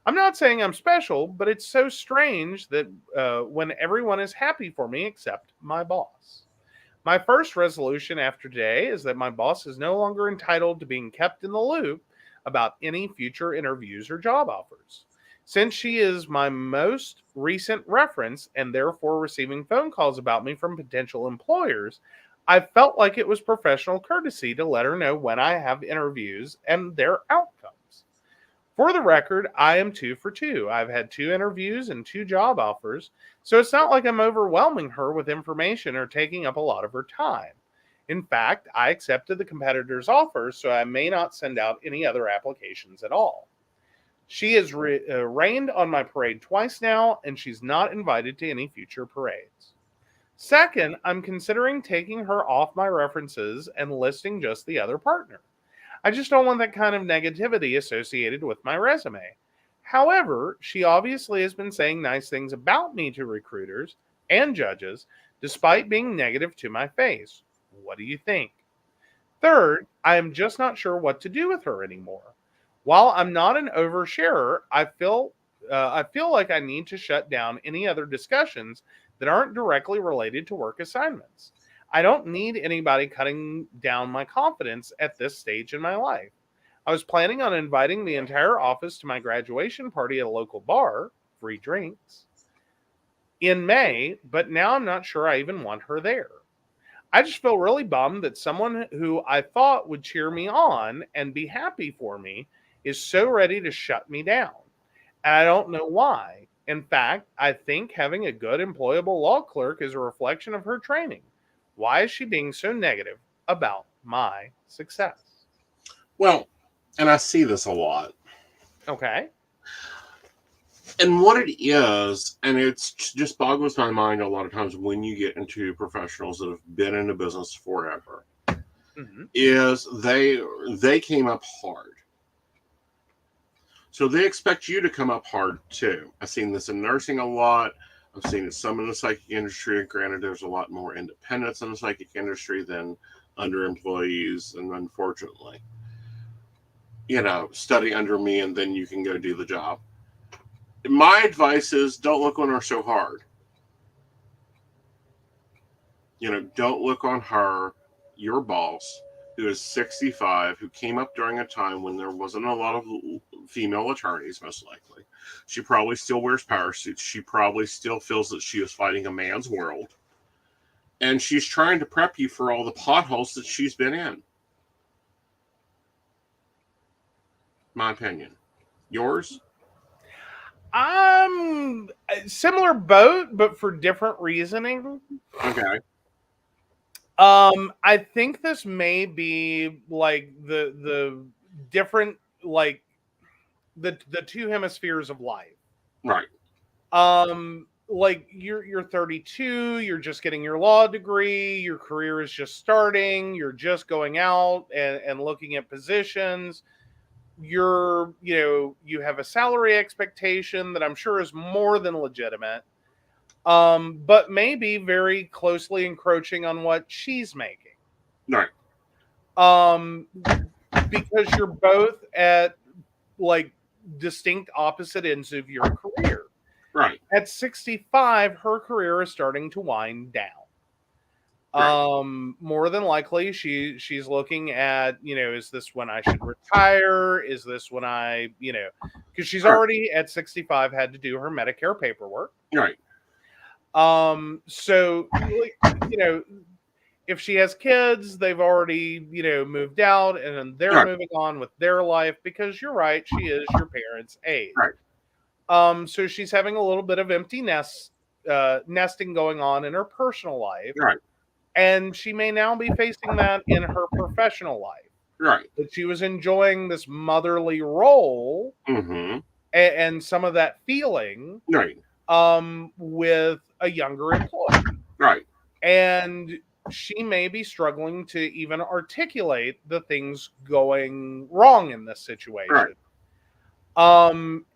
I'm not saying I'm special, but it's so strange that when everyone is happy for me except my boss. My first resolution after today is that my boss is no longer entitled to being kept in the loop about any future interviews or job offers. Since she is my most recent reference and therefore receiving phone calls about me from potential employers, I felt like it was professional courtesy to let her know when I have interviews and their outcomes. For the record, I am 2 for 2. I've had 2 interviews and 2 job offers, so it's not like I'm overwhelming her with information or taking up a lot of her time. In fact, I accepted the competitor's offer, so I may not send out any other applications at all. She has rained on my parade twice now, and she's not invited to any future parades. Second, I'm considering taking her off my references and listing just the other partner. I just don't want that kind of negativity associated with my resume. However, she obviously has been saying nice things about me to recruiters and judges, despite being negative to my face. What do you think? Third, I am just not sure what to do with her anymore. While I'm not an oversharer, I feel like I need to shut down any other discussions that aren't directly related to work assignments. I don't need anybody cutting down my confidence at this stage in my life. I was planning on inviting the entire office to my graduation party at a local bar, free drinks, in May, but now I'm not sure I even want her there. I just feel really bummed that someone who I thought would cheer me on and be happy for me is so ready to shut me down. And I don't know why. In fact, I think having a good employable law clerk is a reflection of her training. Why is she being so negative about my success? Well, and I see this a lot. Okay. And what it is, and it's just boggles my mind a lot of times when you get into professionals that have been in the business forever, is they came up hard. So they expect you to come up hard too. I've seen this in nursing a lot. I've seen it some in the psychic industry. Granted, there's a lot more independence in the psychic industry than underemployees, and unfortunately, study under me and then you can go do the job. My advice is don't look on her so hard. Don't look on her, your boss, who is 65, who came up during a time when there wasn't a lot of female attorneys, most likely. She probably still wears power suits. She probably still feels that she is fighting a man's world. And she's trying to prep you for all the potholes that she's been in. My opinion. Yours? Similar boat, but for different reasoning. Okay. I think this may be like the different, like the two hemispheres of life. Right. Like you're 32, you're just getting your law degree, your career is just starting, you're just going out and looking at positions. You have a salary expectation that I'm sure is more than legitimate, but maybe very closely encroaching on what she's making. Right. Because you're both at like distinct opposite ends of your career. Right. At 65, her career is starting to wind down. More than likely she's looking at, is this when I should retire? Is this when I, because she's already at 65 had to do her Medicare paperwork. Right. So, if she has kids, they've already, moved out and they're moving on with their life because you're right, she is your parents' age. Right. So she's having a little bit of empty nesting going on in her personal life. Right. And she may now be facing that in her professional life. Right. That she was enjoying this motherly role and some of that feeling with a younger employee. Right. And she may be struggling to even articulate the things going wrong in this situation. Right.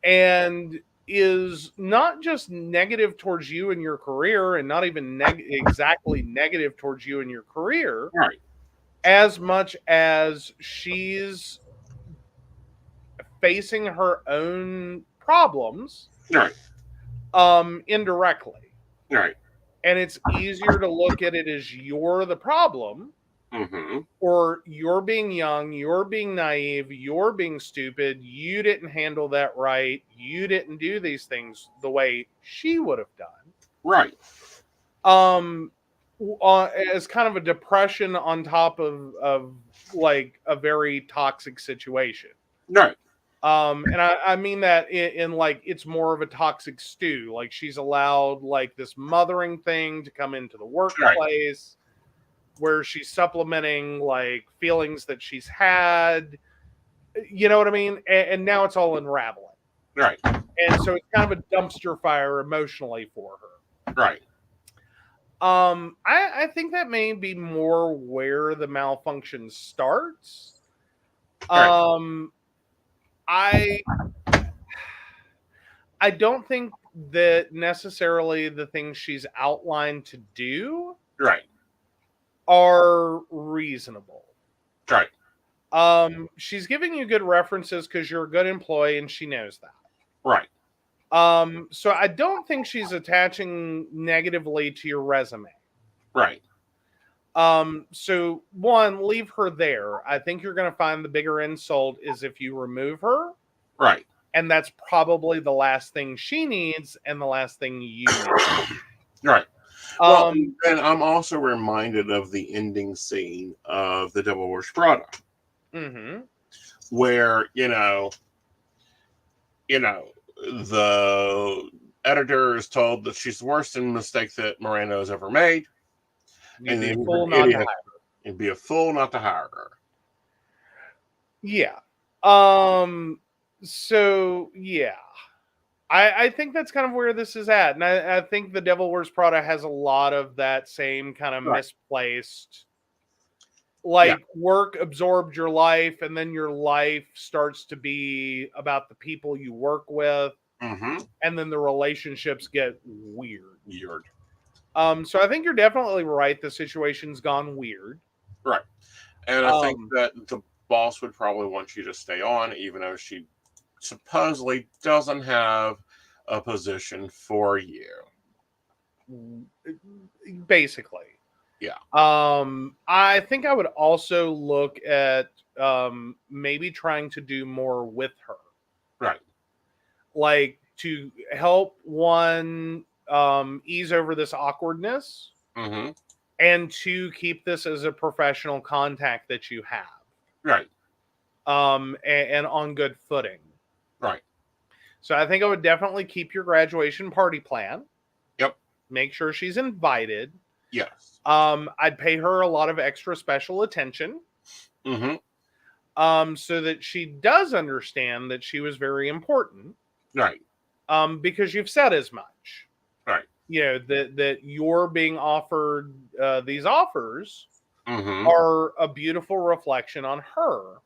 And is not just negative towards you and your career, and not even exactly negative towards you and your career, right, as much as she's facing her own problems, right, indirectly. Right. And it's easier to look at it as you're the problem, or you're being young, you're being naive, you're being stupid, you didn't handle that right, you didn't do these things the way she would have done. Right. As kind of a depression on top of like a very toxic situation. Right. And I mean that in like, it's more of a toxic stew. Like she's allowed like this mothering thing to come into the workplace, where she's supplementing like feelings that she's had, you know what I mean? And now it's all unraveling. Right. And so it's kind of a dumpster fire emotionally for her. Right. I think that may be more where the malfunction starts. Right. I don't think that necessarily the things she's outlined to do are reasonable. Right. She's giving you good references because you're a good employee and she knows that. Right. So I don't think she's attaching negatively to your resume. Right. So one, leave her there. I think you're going to find the bigger insult is if you remove her. Right. And that's probably the last thing she needs and the last thing you need. Right. Well, and I'm also reminded of the ending scene of The Devil Wears Prada. where, the editor is told that she's the worst mistake that Miranda has ever made. You'd be a fool not to hire her. It'd be a fool not to hire her. Yeah. So, yeah. I think that's kind of where this is at. And I think The Devil Wears Prada has a lot of that same kind of misplaced... work absorbed your life, and then your life starts to be about the people you work with, and then the relationships get weird. So I think you're definitely right. The situation's gone weird. Right. And I think that the boss would probably want you to stay on, even though she supposedly doesn't have a position for you. Basically. Yeah. I think I would also look at maybe trying to do more with her. Right. Like to help one ease over this awkwardness, and to keep this as a professional contact that you have. Right. And on good footing. Right. So I think I would definitely keep your graduation party plan. Yep. Make sure she's invited. Yes. I'd pay her a lot of extra special attention. So that she does understand that she was very important. Right. Because you've said as much. Right. That you're being offered these offers are a beautiful reflection on her.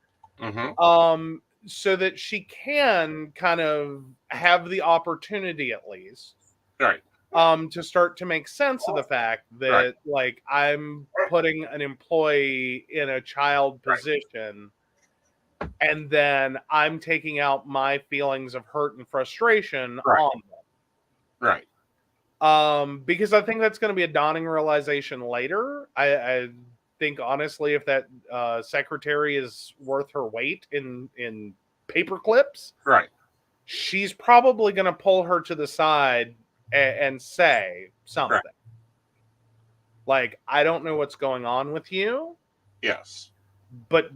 So that she can kind of have the opportunity at least. Right. To start to make sense of the fact that like I'm putting an employee in a child position, and then I'm taking out my feelings of hurt and frustration on them. Right. Because I think that's going to be a dawning realization later. I think honestly, if that secretary is worth her weight in paper clips, right, she's probably going to pull her to the side and say something like, I don't know what's going on with you. Yes. But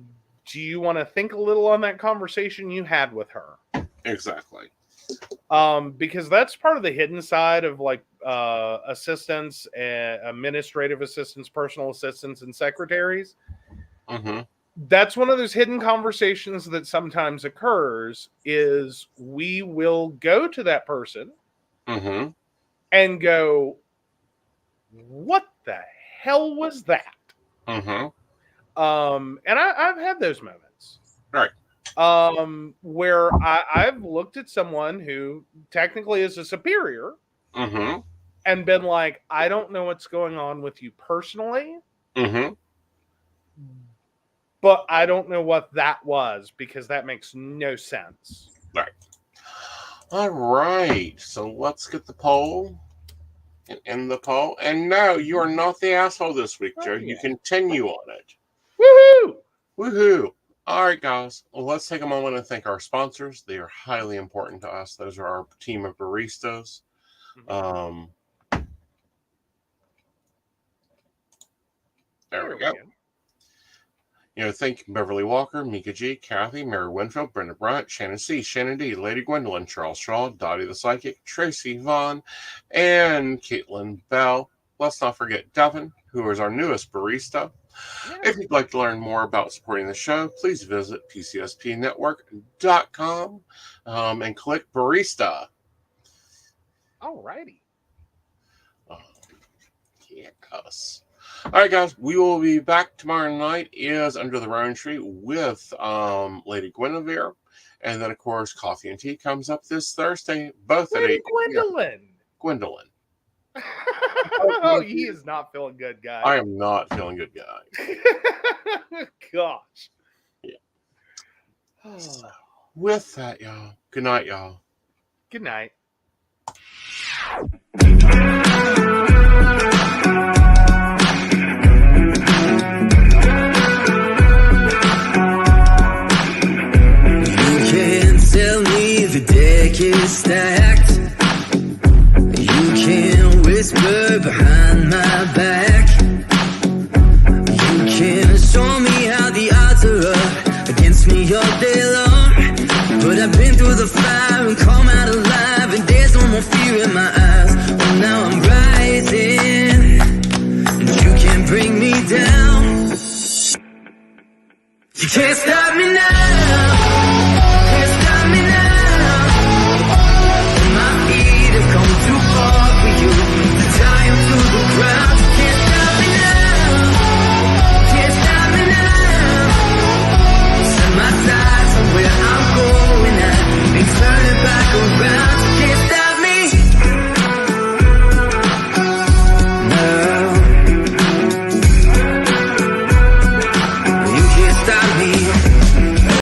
do you want to think a little on that conversation you had with her? Exactly. Because that's part of the hidden side of like assistants, administrative assistants, personal assistants, and secretaries. That's one of those hidden conversations that sometimes occurs is we will go to that person and go, what the hell was that? And I've had those moments. Right. Where I've looked at someone who technically is a superior and been like, I don't know what's going on with you personally, but I don't know what that was because that makes no sense. Right. All right. So let's get the poll and end the poll. And no, you are not the asshole this week, Joe. You continue on it. Woohoo! Woohoo! All right, guys. Well, let's take a moment and thank our sponsors. They are highly important to us. Those are our team of baristas. There we go. Thank you, Beverly Walker, Mika G, Kathy, Mary Winfield, Brenda Bryant, Shannon C, Shannon D, Lady Gwendolyn, Charles Shaw, Dottie the Psychic, Tracy Vaughn, and Caitlin Bell. Let's not forget Devin, who is our newest barista. If you'd like to learn more about supporting the show, please visit pcspnetwork.com and click Barista. Alrighty. Yes. All right, guys, we will be back tomorrow night is Under the Rowan Tree with Lady Guinevere. And then, of course, Coffee and Tea comes up this Thursday, both Lady at 8 Gwendolyn. Gwendolyn. Oh, he is not feeling good, guys. I am not feeling good, guy. Gosh. Yeah. So, with that, y'all, good night, y'all. Good night. Tell me the deck is stacked. You can whisper behind my back. You can show me how the odds are up against beats me all day long. But I've been through the fire and come out alive, and there's no more fear in my eyes. Oh, now I'm rising, and you can't bring me down. You can't stop me now.